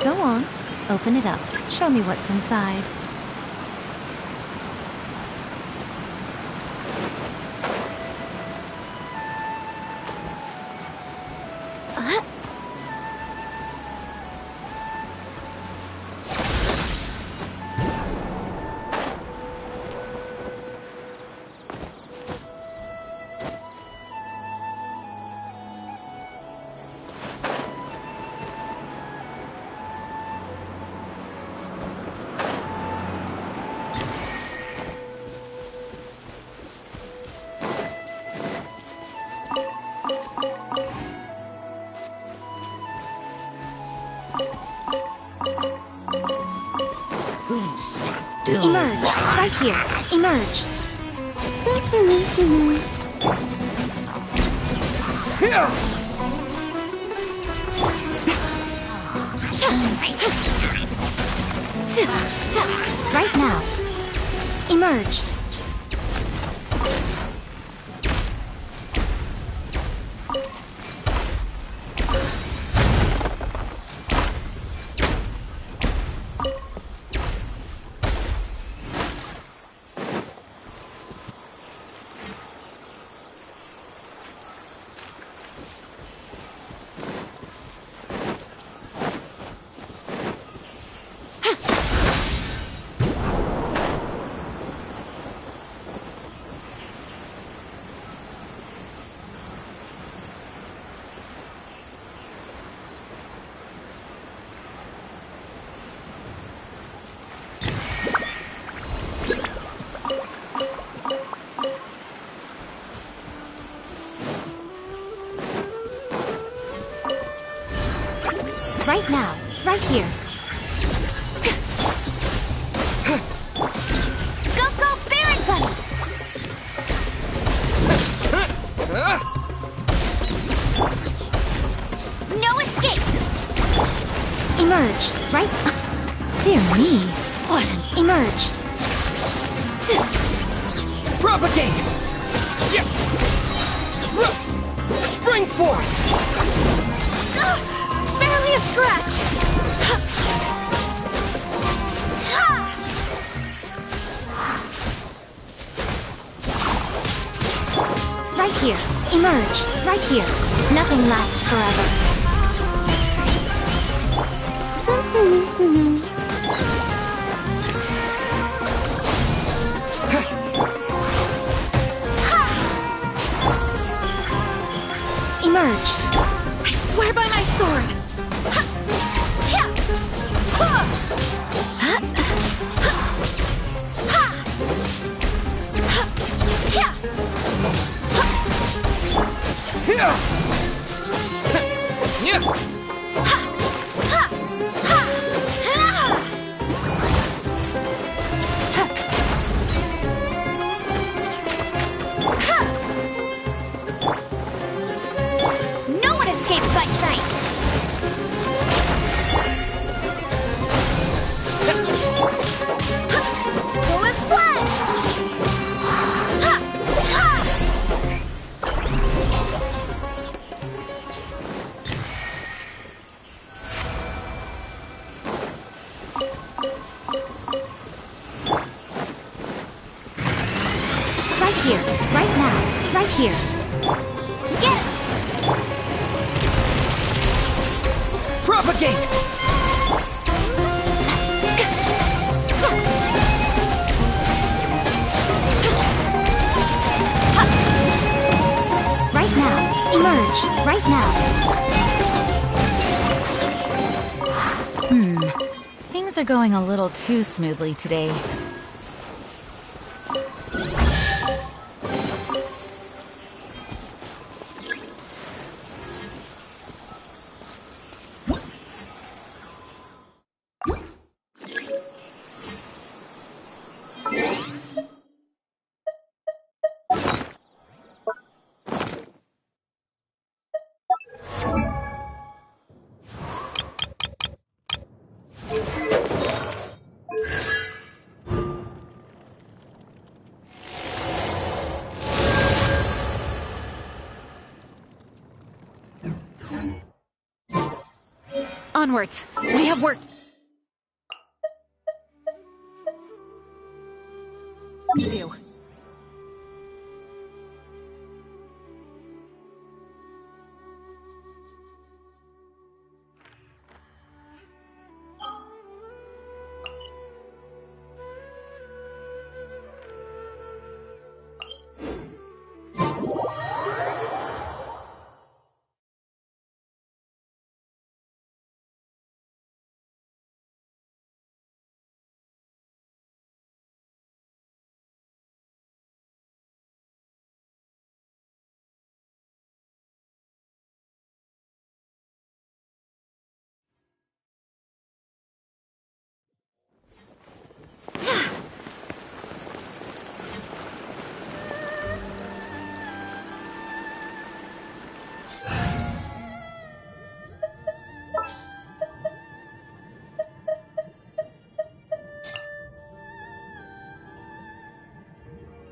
Go on, open it up. Show me what's inside. Emerge. Right here. Emerge. Here! Right now. Emerge. Right now. Right here. Go, go, Baron Bunny! No escape! Emerge. Right? Dear me. What an... Emerge. Propagate! Yeah. Spring forth! Barely a scratch! Right here. Emerge. Right here. Nothing lasts forever. Emerge. I swear by my sword! No one escapes my sight! Full as blood! Right here. Right now. Right here. Get it! Propagate! Right now. Emerge. Right now. Things are going a little too smoothly today. Onwards! We have work to do.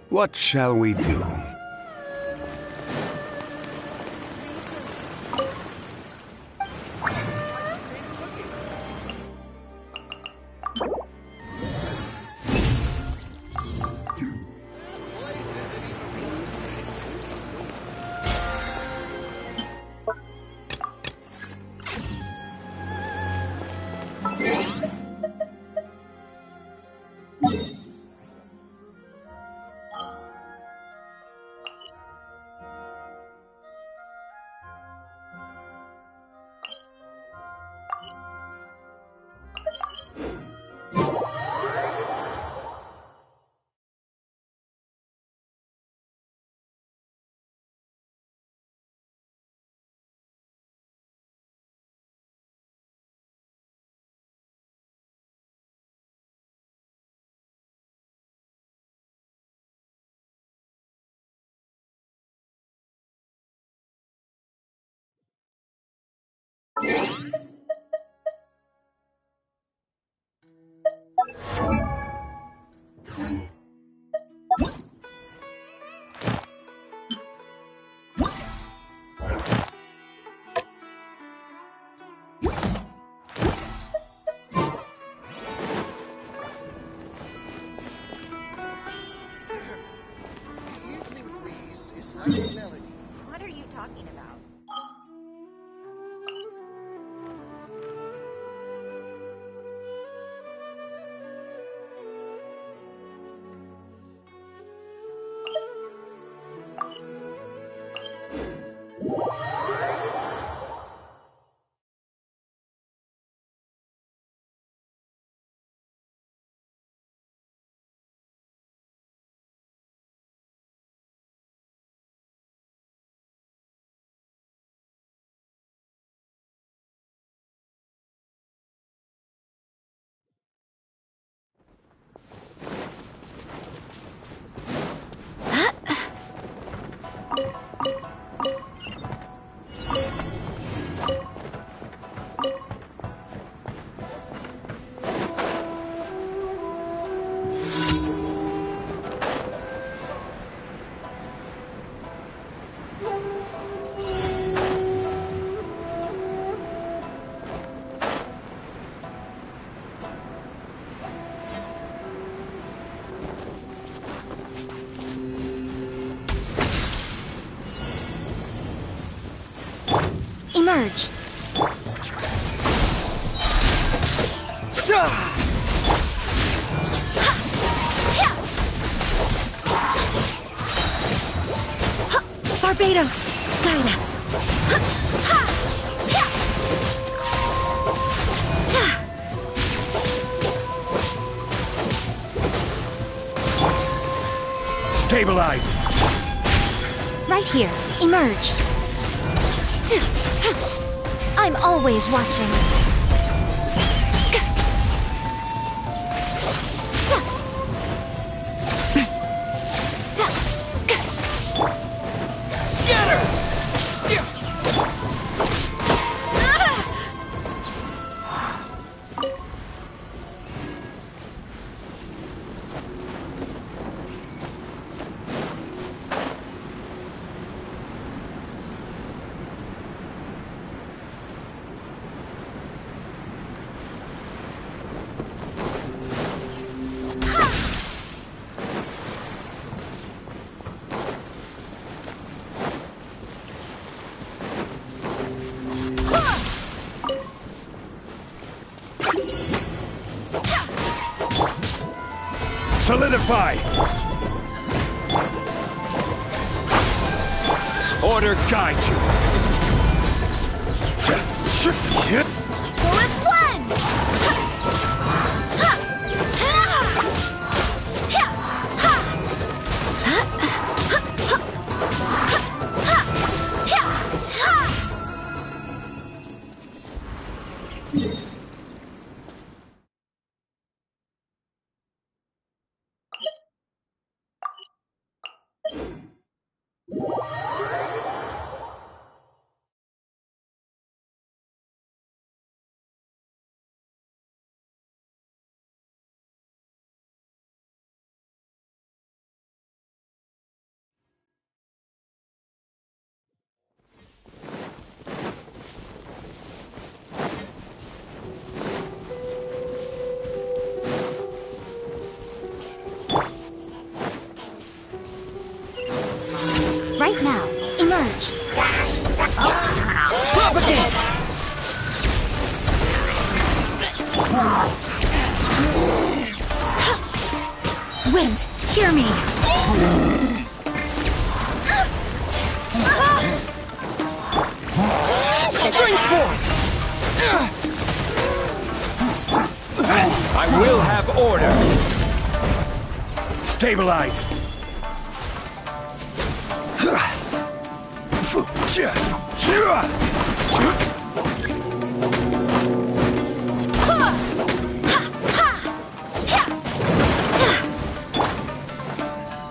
What shall we do? What are you talking about? Emerge. Barbados, guide us. Stabilize. Right here. Emerge. I'm always watching. Solidify! Order guide you! Fullest blend! Right now. Emerge. Propagate! Wind, hear me. Spring forth! I will have order! Stabilize!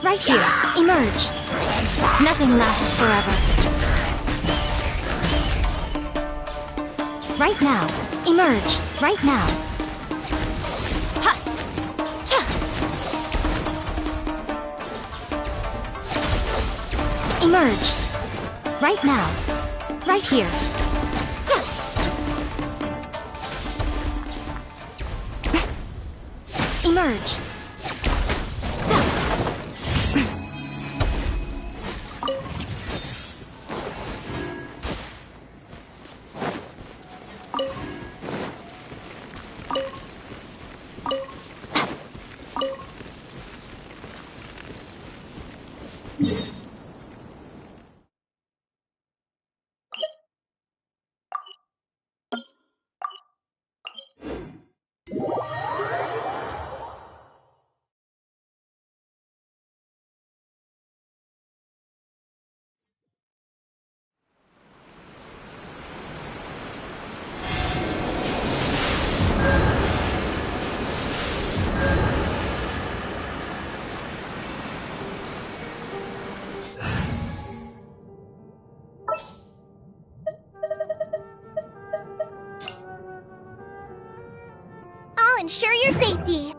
Right here. Emerge. Nothing lasts forever. Right now. Emerge. Right now. Ha! Cha! Emerge. Right now. Right here. Emerge. I'll ensure your safety.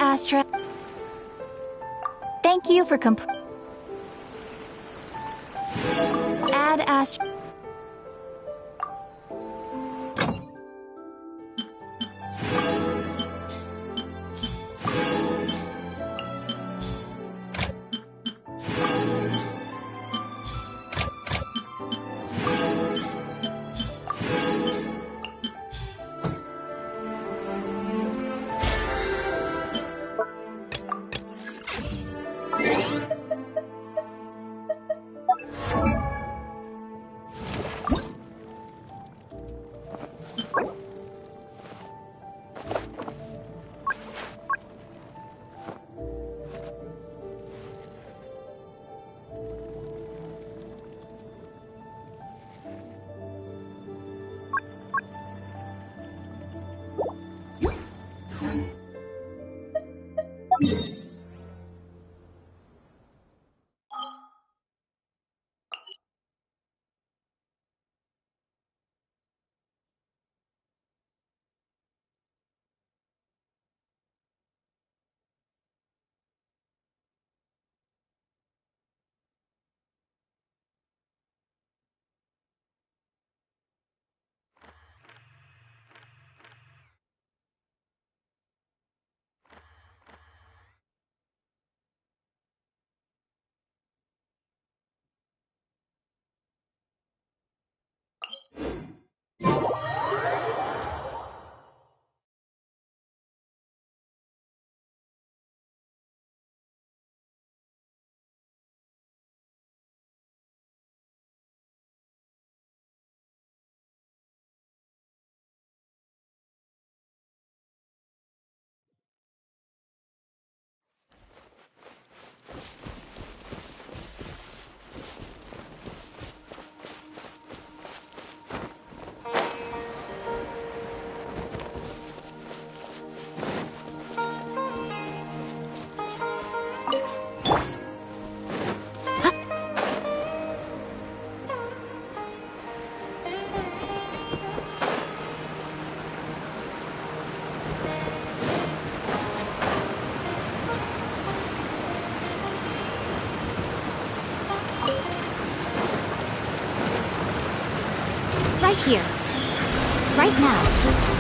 Astra. Thank you for Add Astra. Right here. Right now.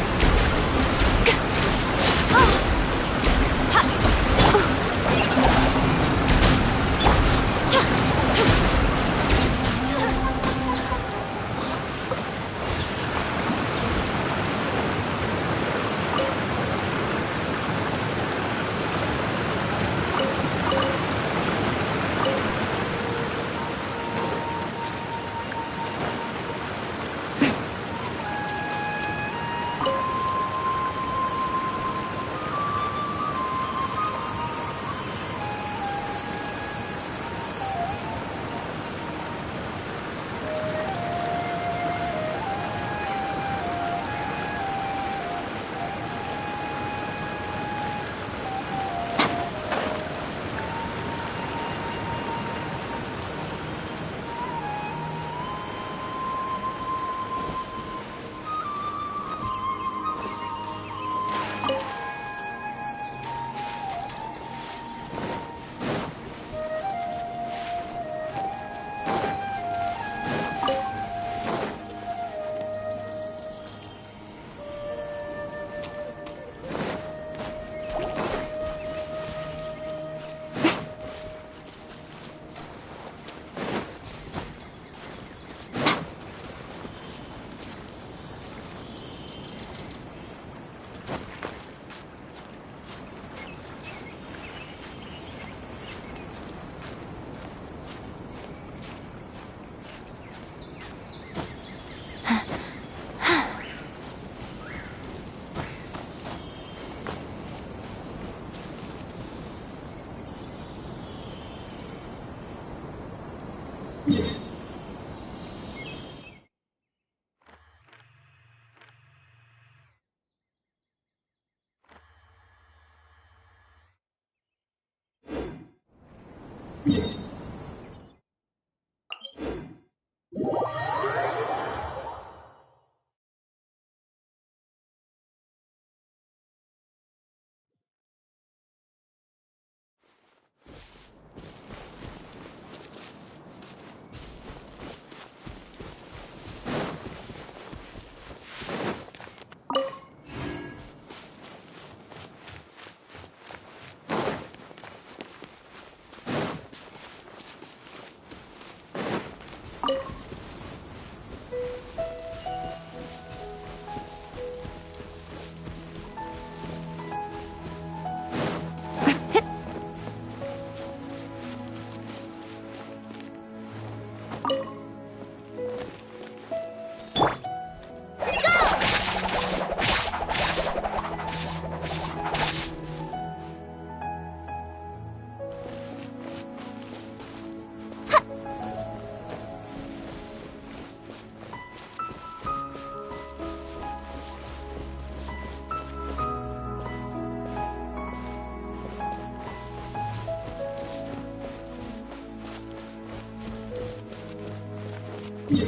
What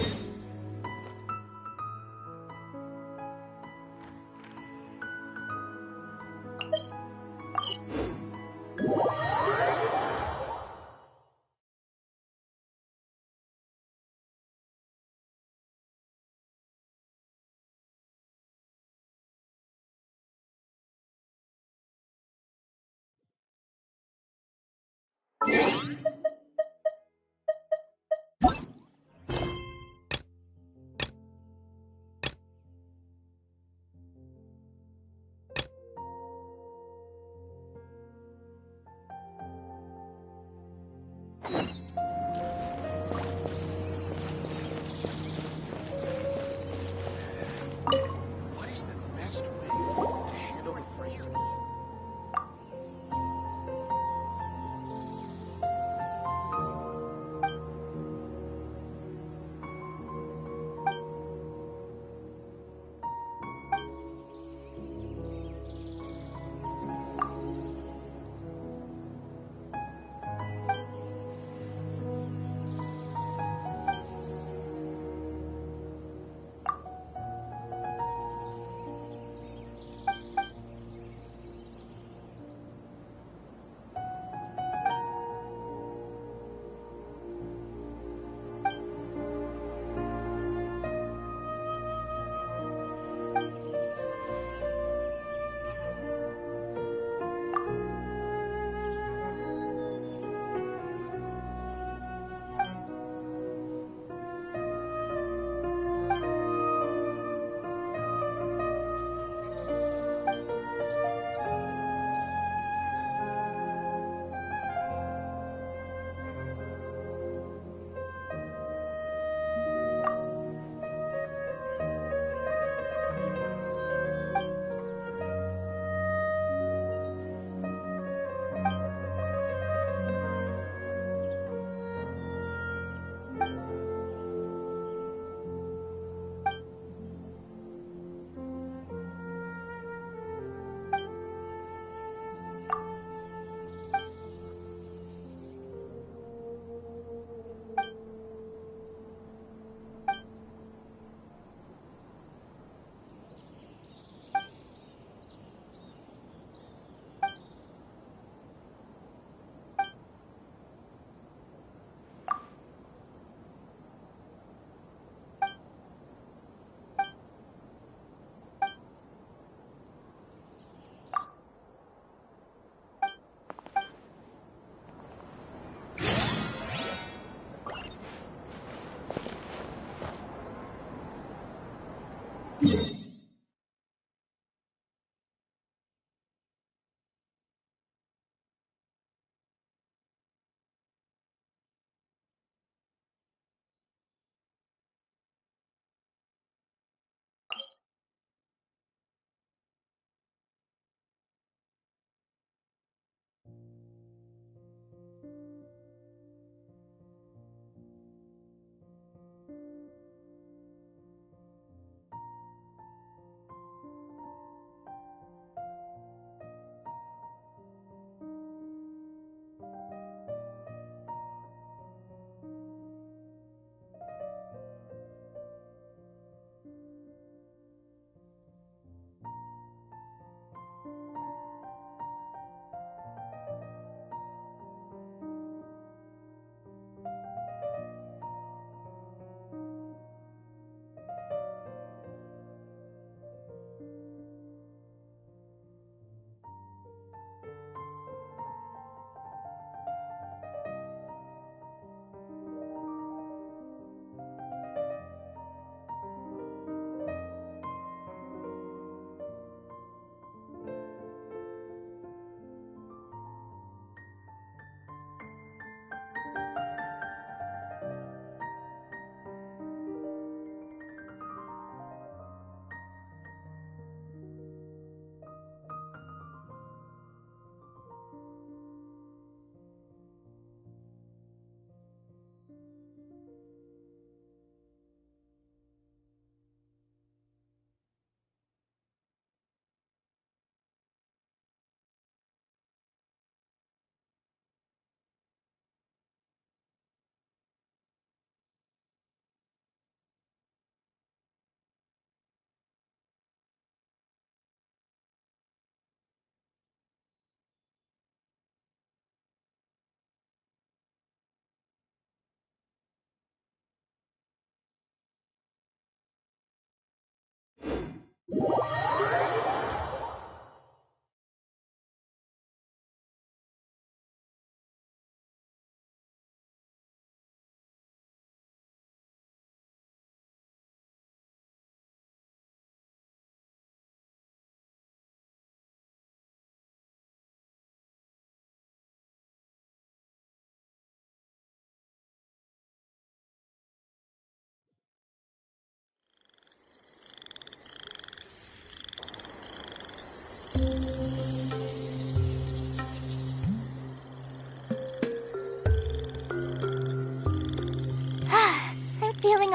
is the best way to handle the freezer?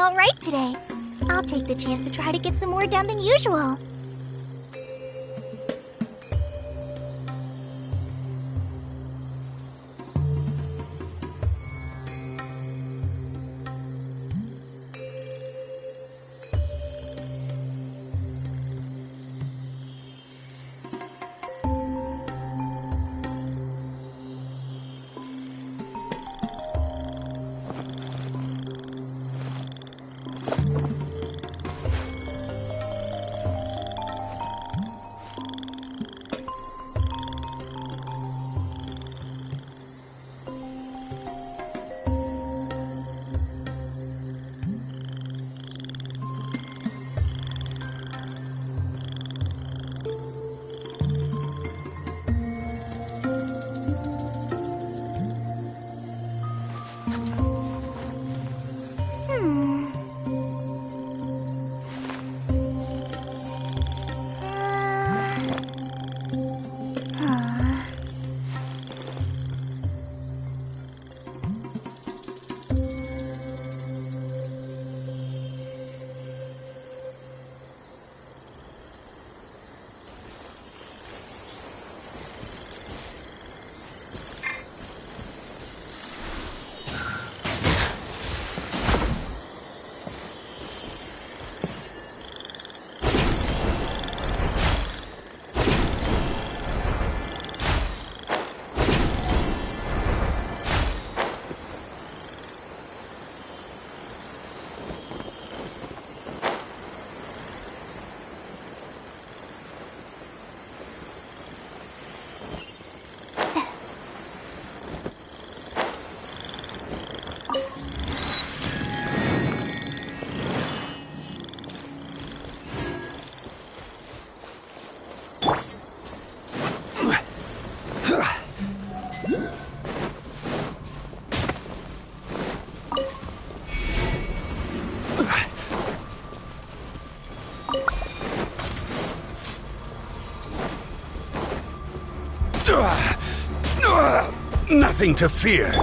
alright today. I'll take the chance to try to get some more done than usual. Nothing to fear.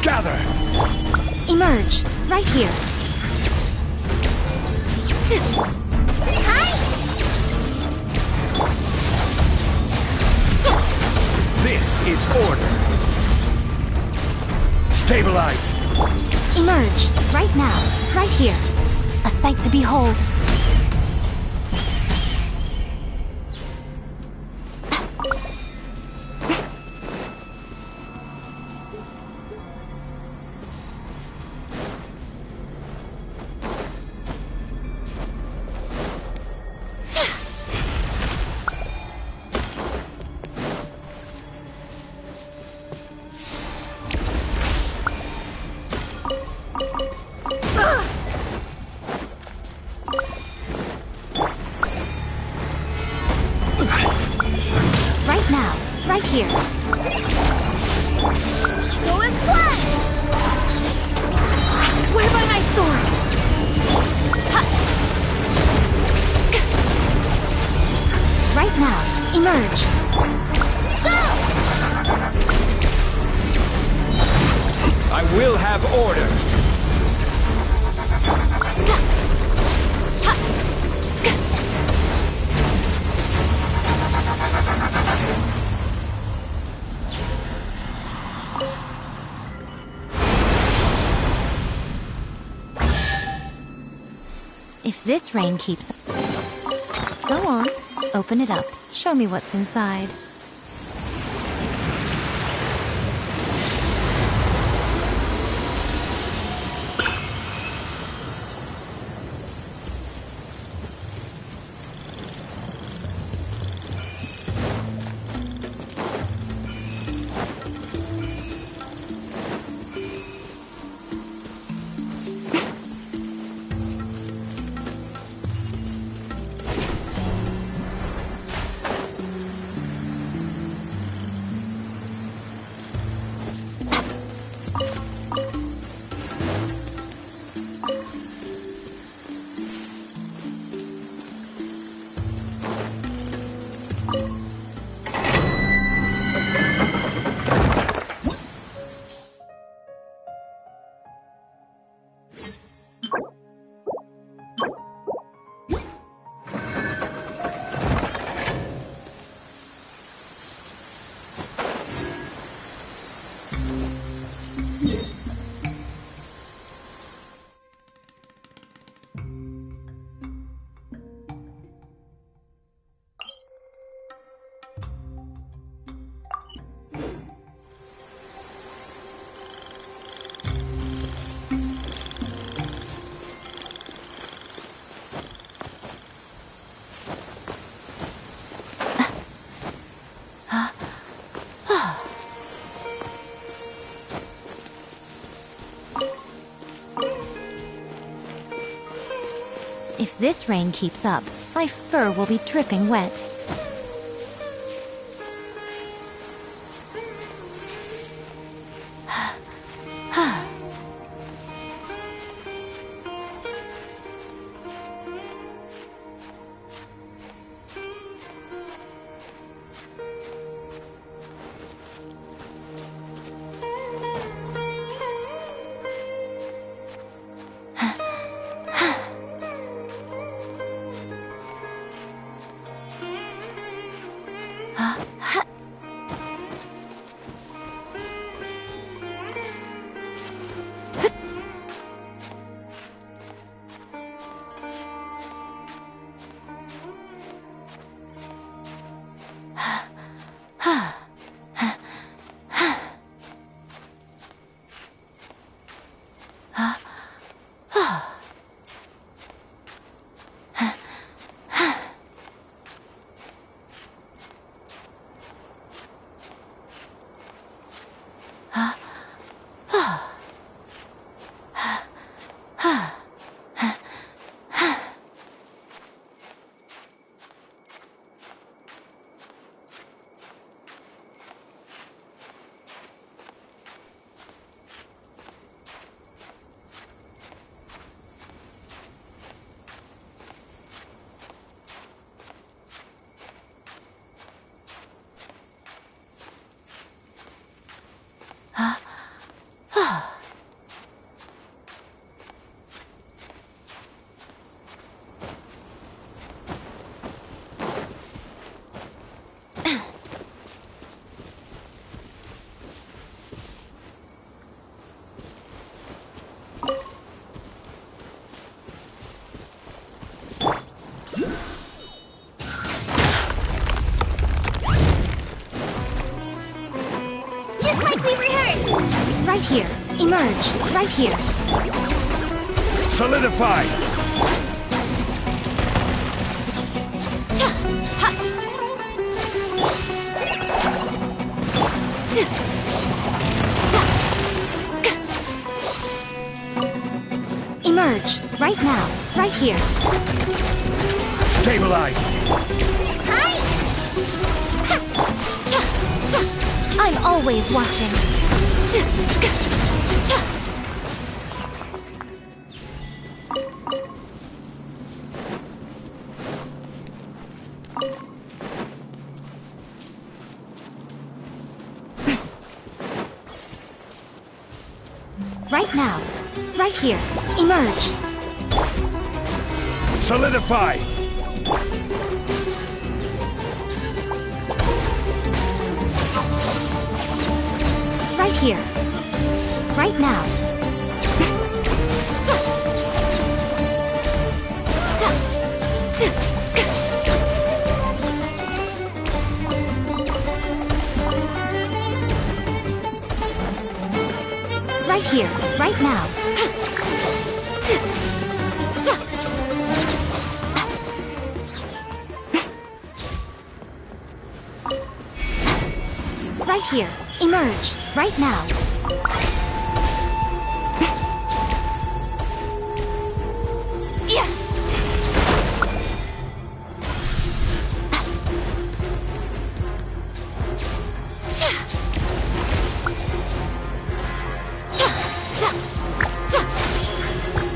Gather. Emerge, right here. This is order. Stabilize. Emerge, right now, right here. A sight to behold. Right now, right here. Go as planned! I swear by my sword! Ha! Right now, emerge. I will have order. If this rain keeps... Go on, open it up. Show me what's inside. If this rain keeps up, my fur will be dripping wet. Right here. Emerge. Right here. Solidify! Emerge. Right now. Right here. Stabilize! I'm always watching. Right now. Right here. Emerge. Solidify! Right here. Right now. Right here. Right now. Right here. Emerge. Right now.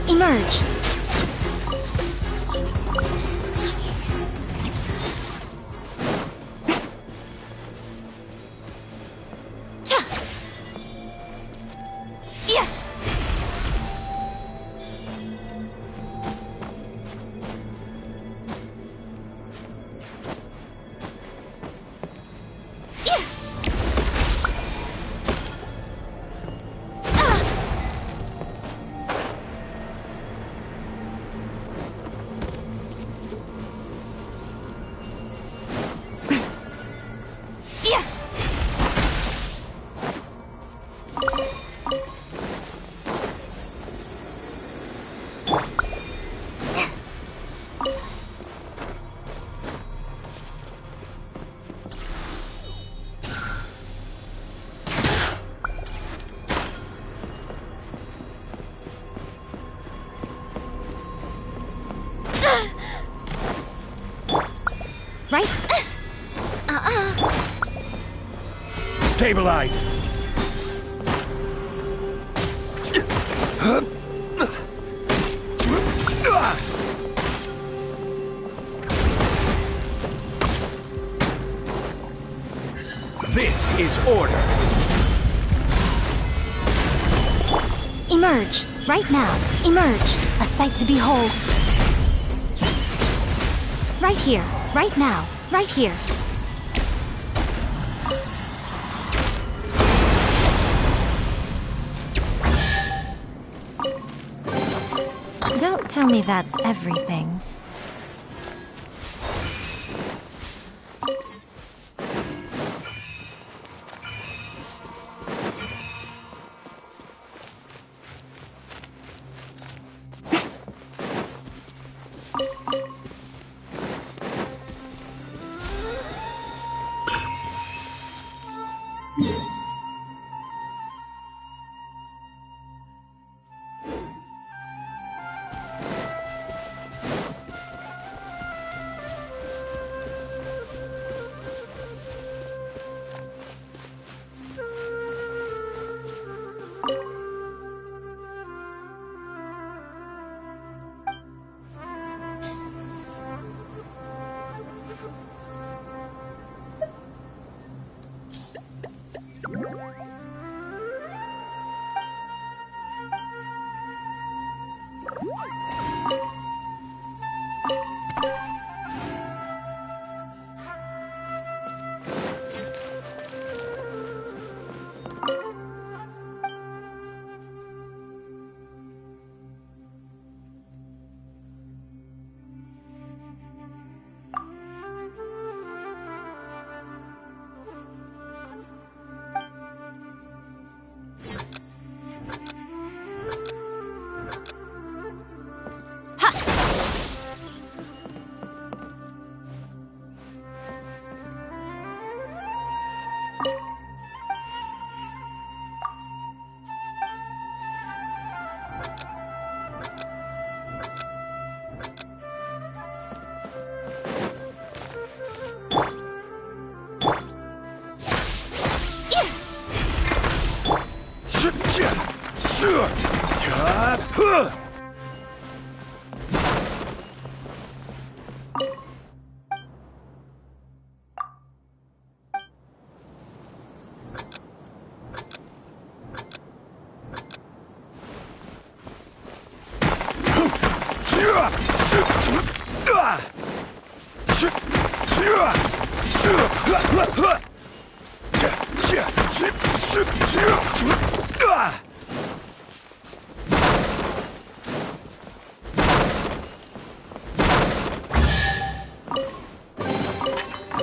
Emerge. Stabilize! This is order! Emerge! Right now! Emerge! A sight to behold! Right here! Right now! Right here! Don't tell me that's everything.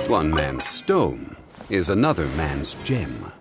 One man's stone is another man's gem.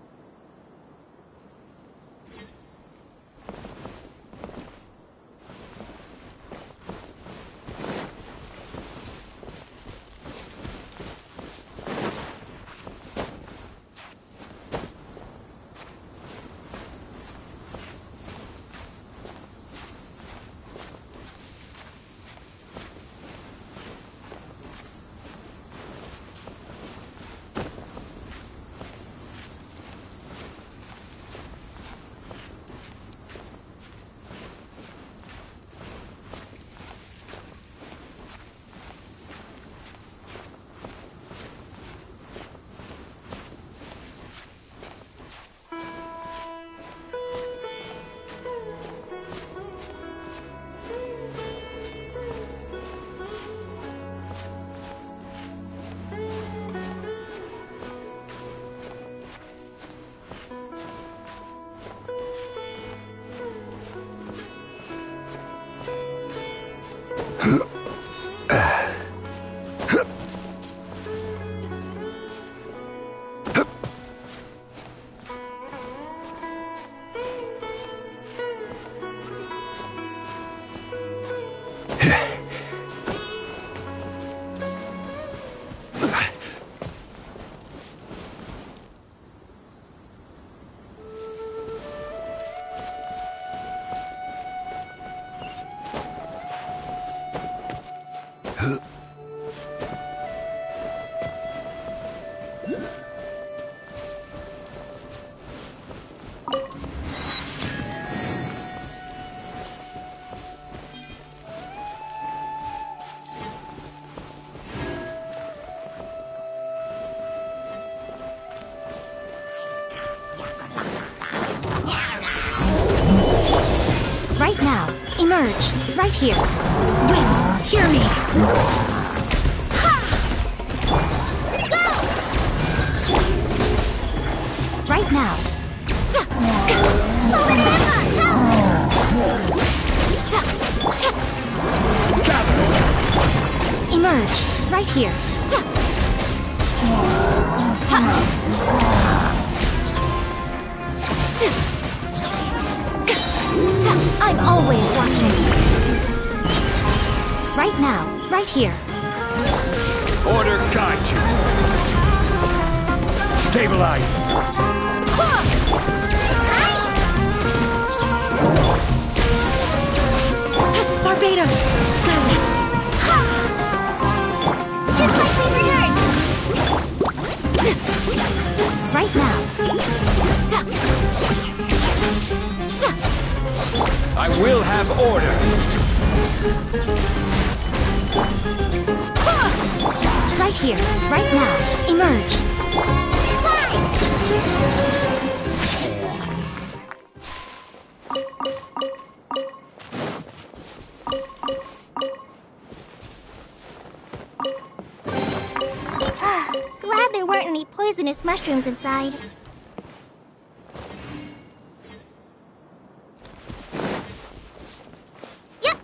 Right now. Emerge. Right here. Wait. Hear me. Right now. Emerge. Right here. I'm always watching. Right now. Right here. Order guide you. Stabilize. Barbados. Got this. Just like we rehearsed! Right now. I will have order. Right here. Right now. Emerge. Glad there weren't any poisonous mushrooms inside. Yep!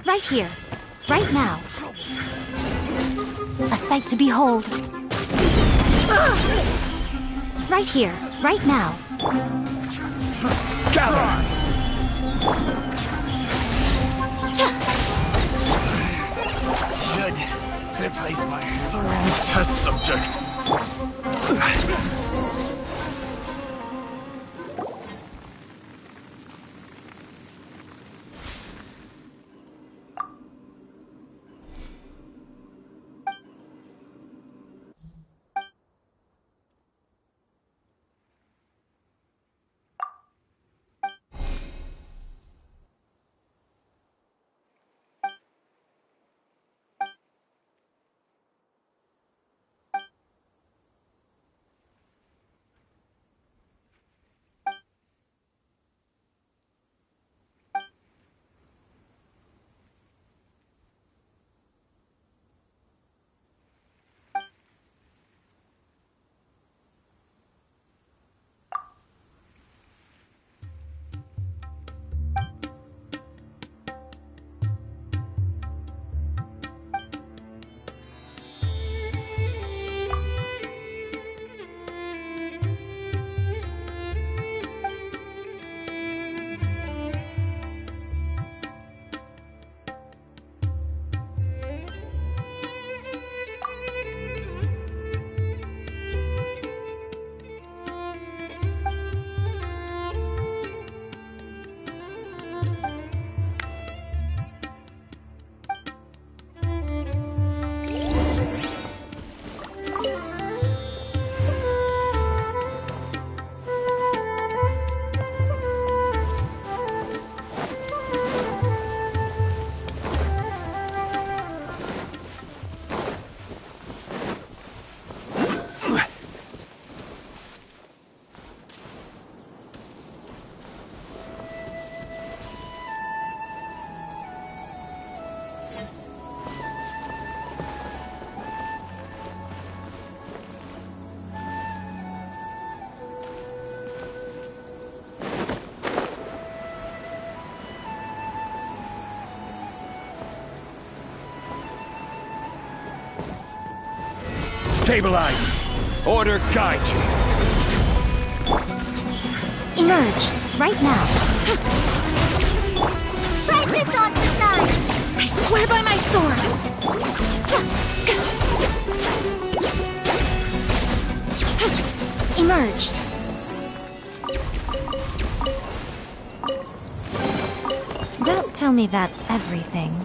Right here. Right now. A sight to behold. Right here. Right now. Gather! Should replace my test subject. Stabilize! Order guide you! Emerge, right now. Try this on the side! I swear by my sword! Emerge. Don't tell me that's everything.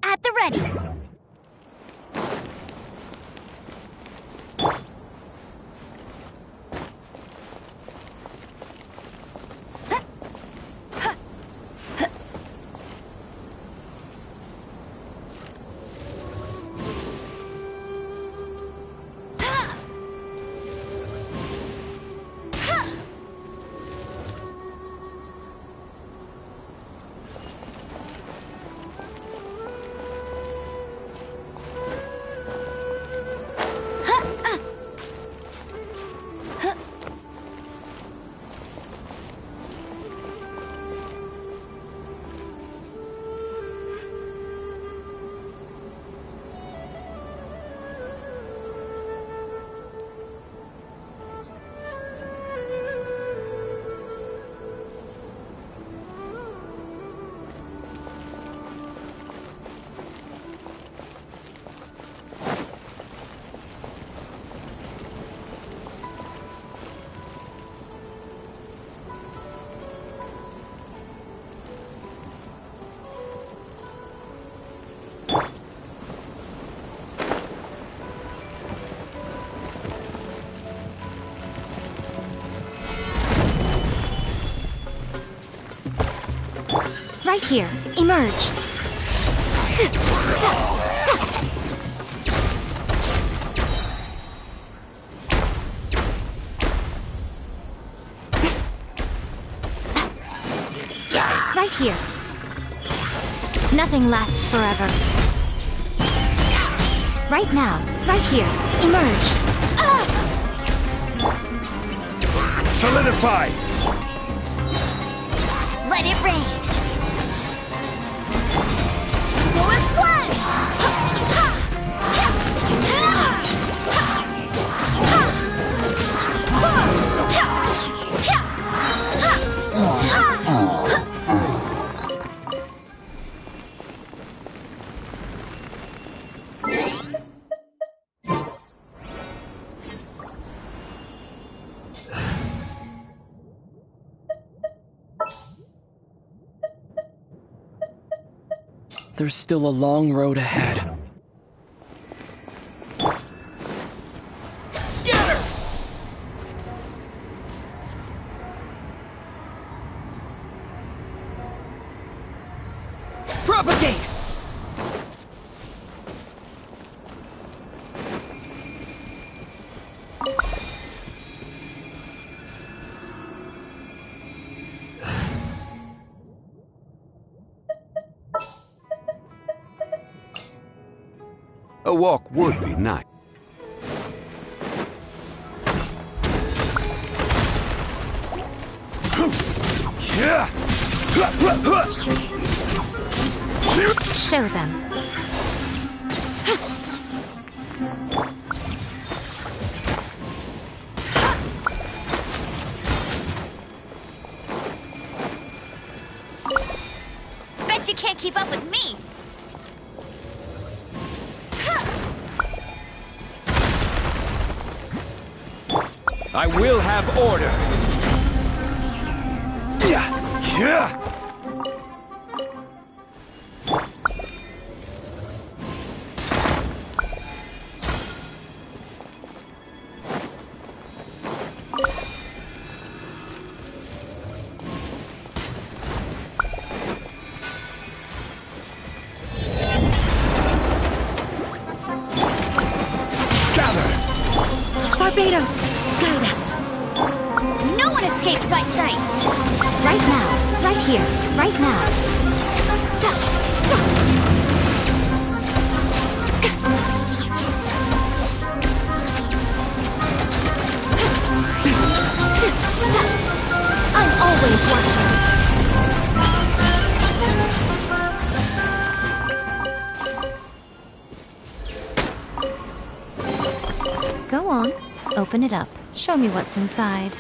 At the ready! right here. Emerge. Right here. Nothing lasts forever. Right now, right here. Emerge. Solidify! Let it rain! Full splash! There's still a long road ahead. Scatter! Propagate! A walk would be nice. Show them. Bet you can't keep up with me! I will have order! Barbados, guide us. No one escapes my sights! Right now, right here, right now. I'm always watching. Go on, open it up. Show me what's inside.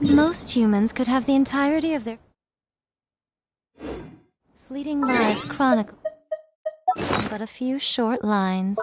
Most humans could have the entirety of their fleeting lives chronicled in but a few short lines.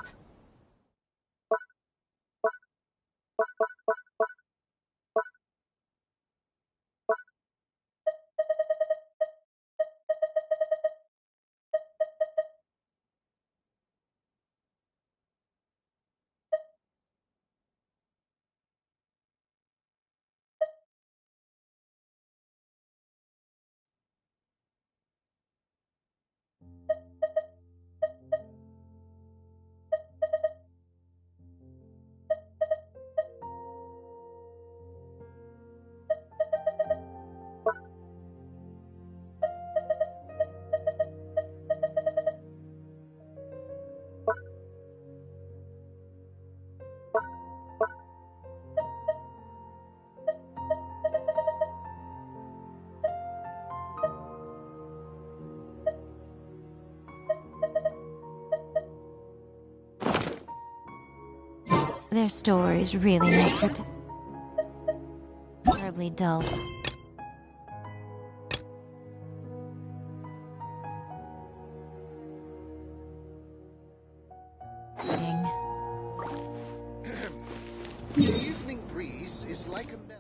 Their stories really make for terribly dull. The evening breeze is like a melody.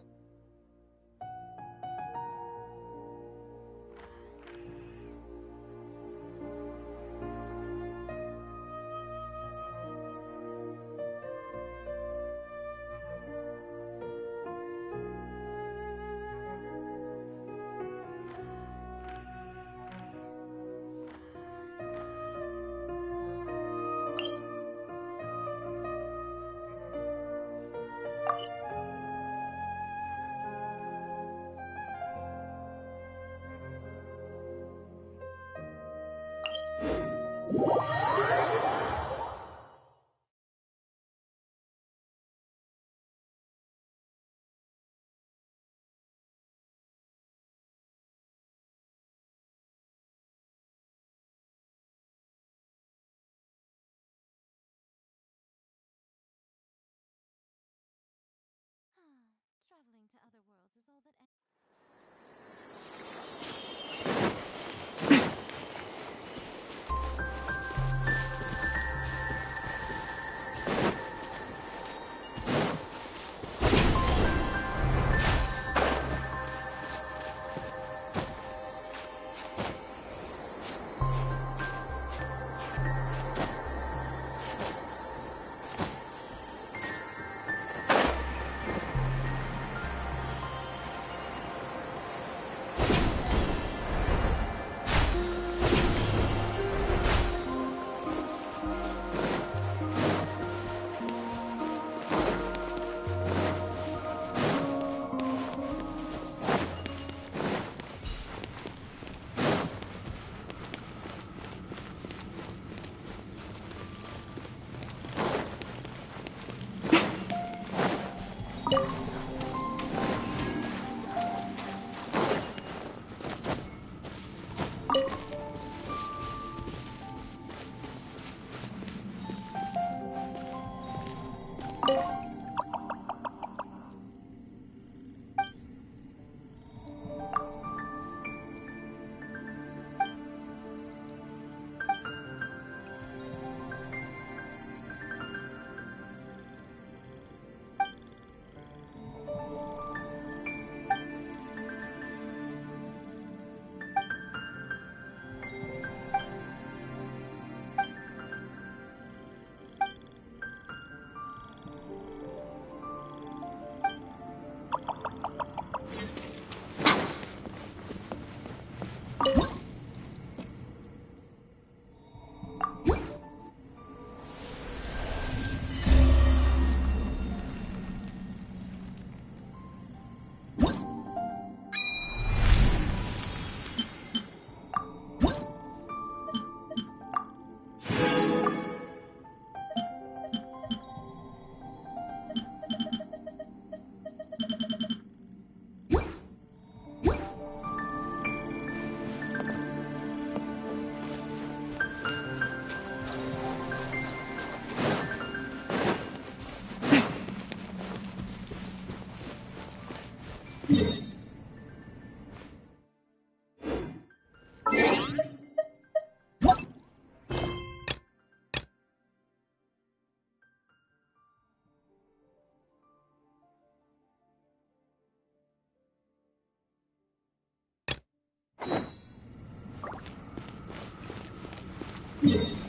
Traveling to other worlds is all that you.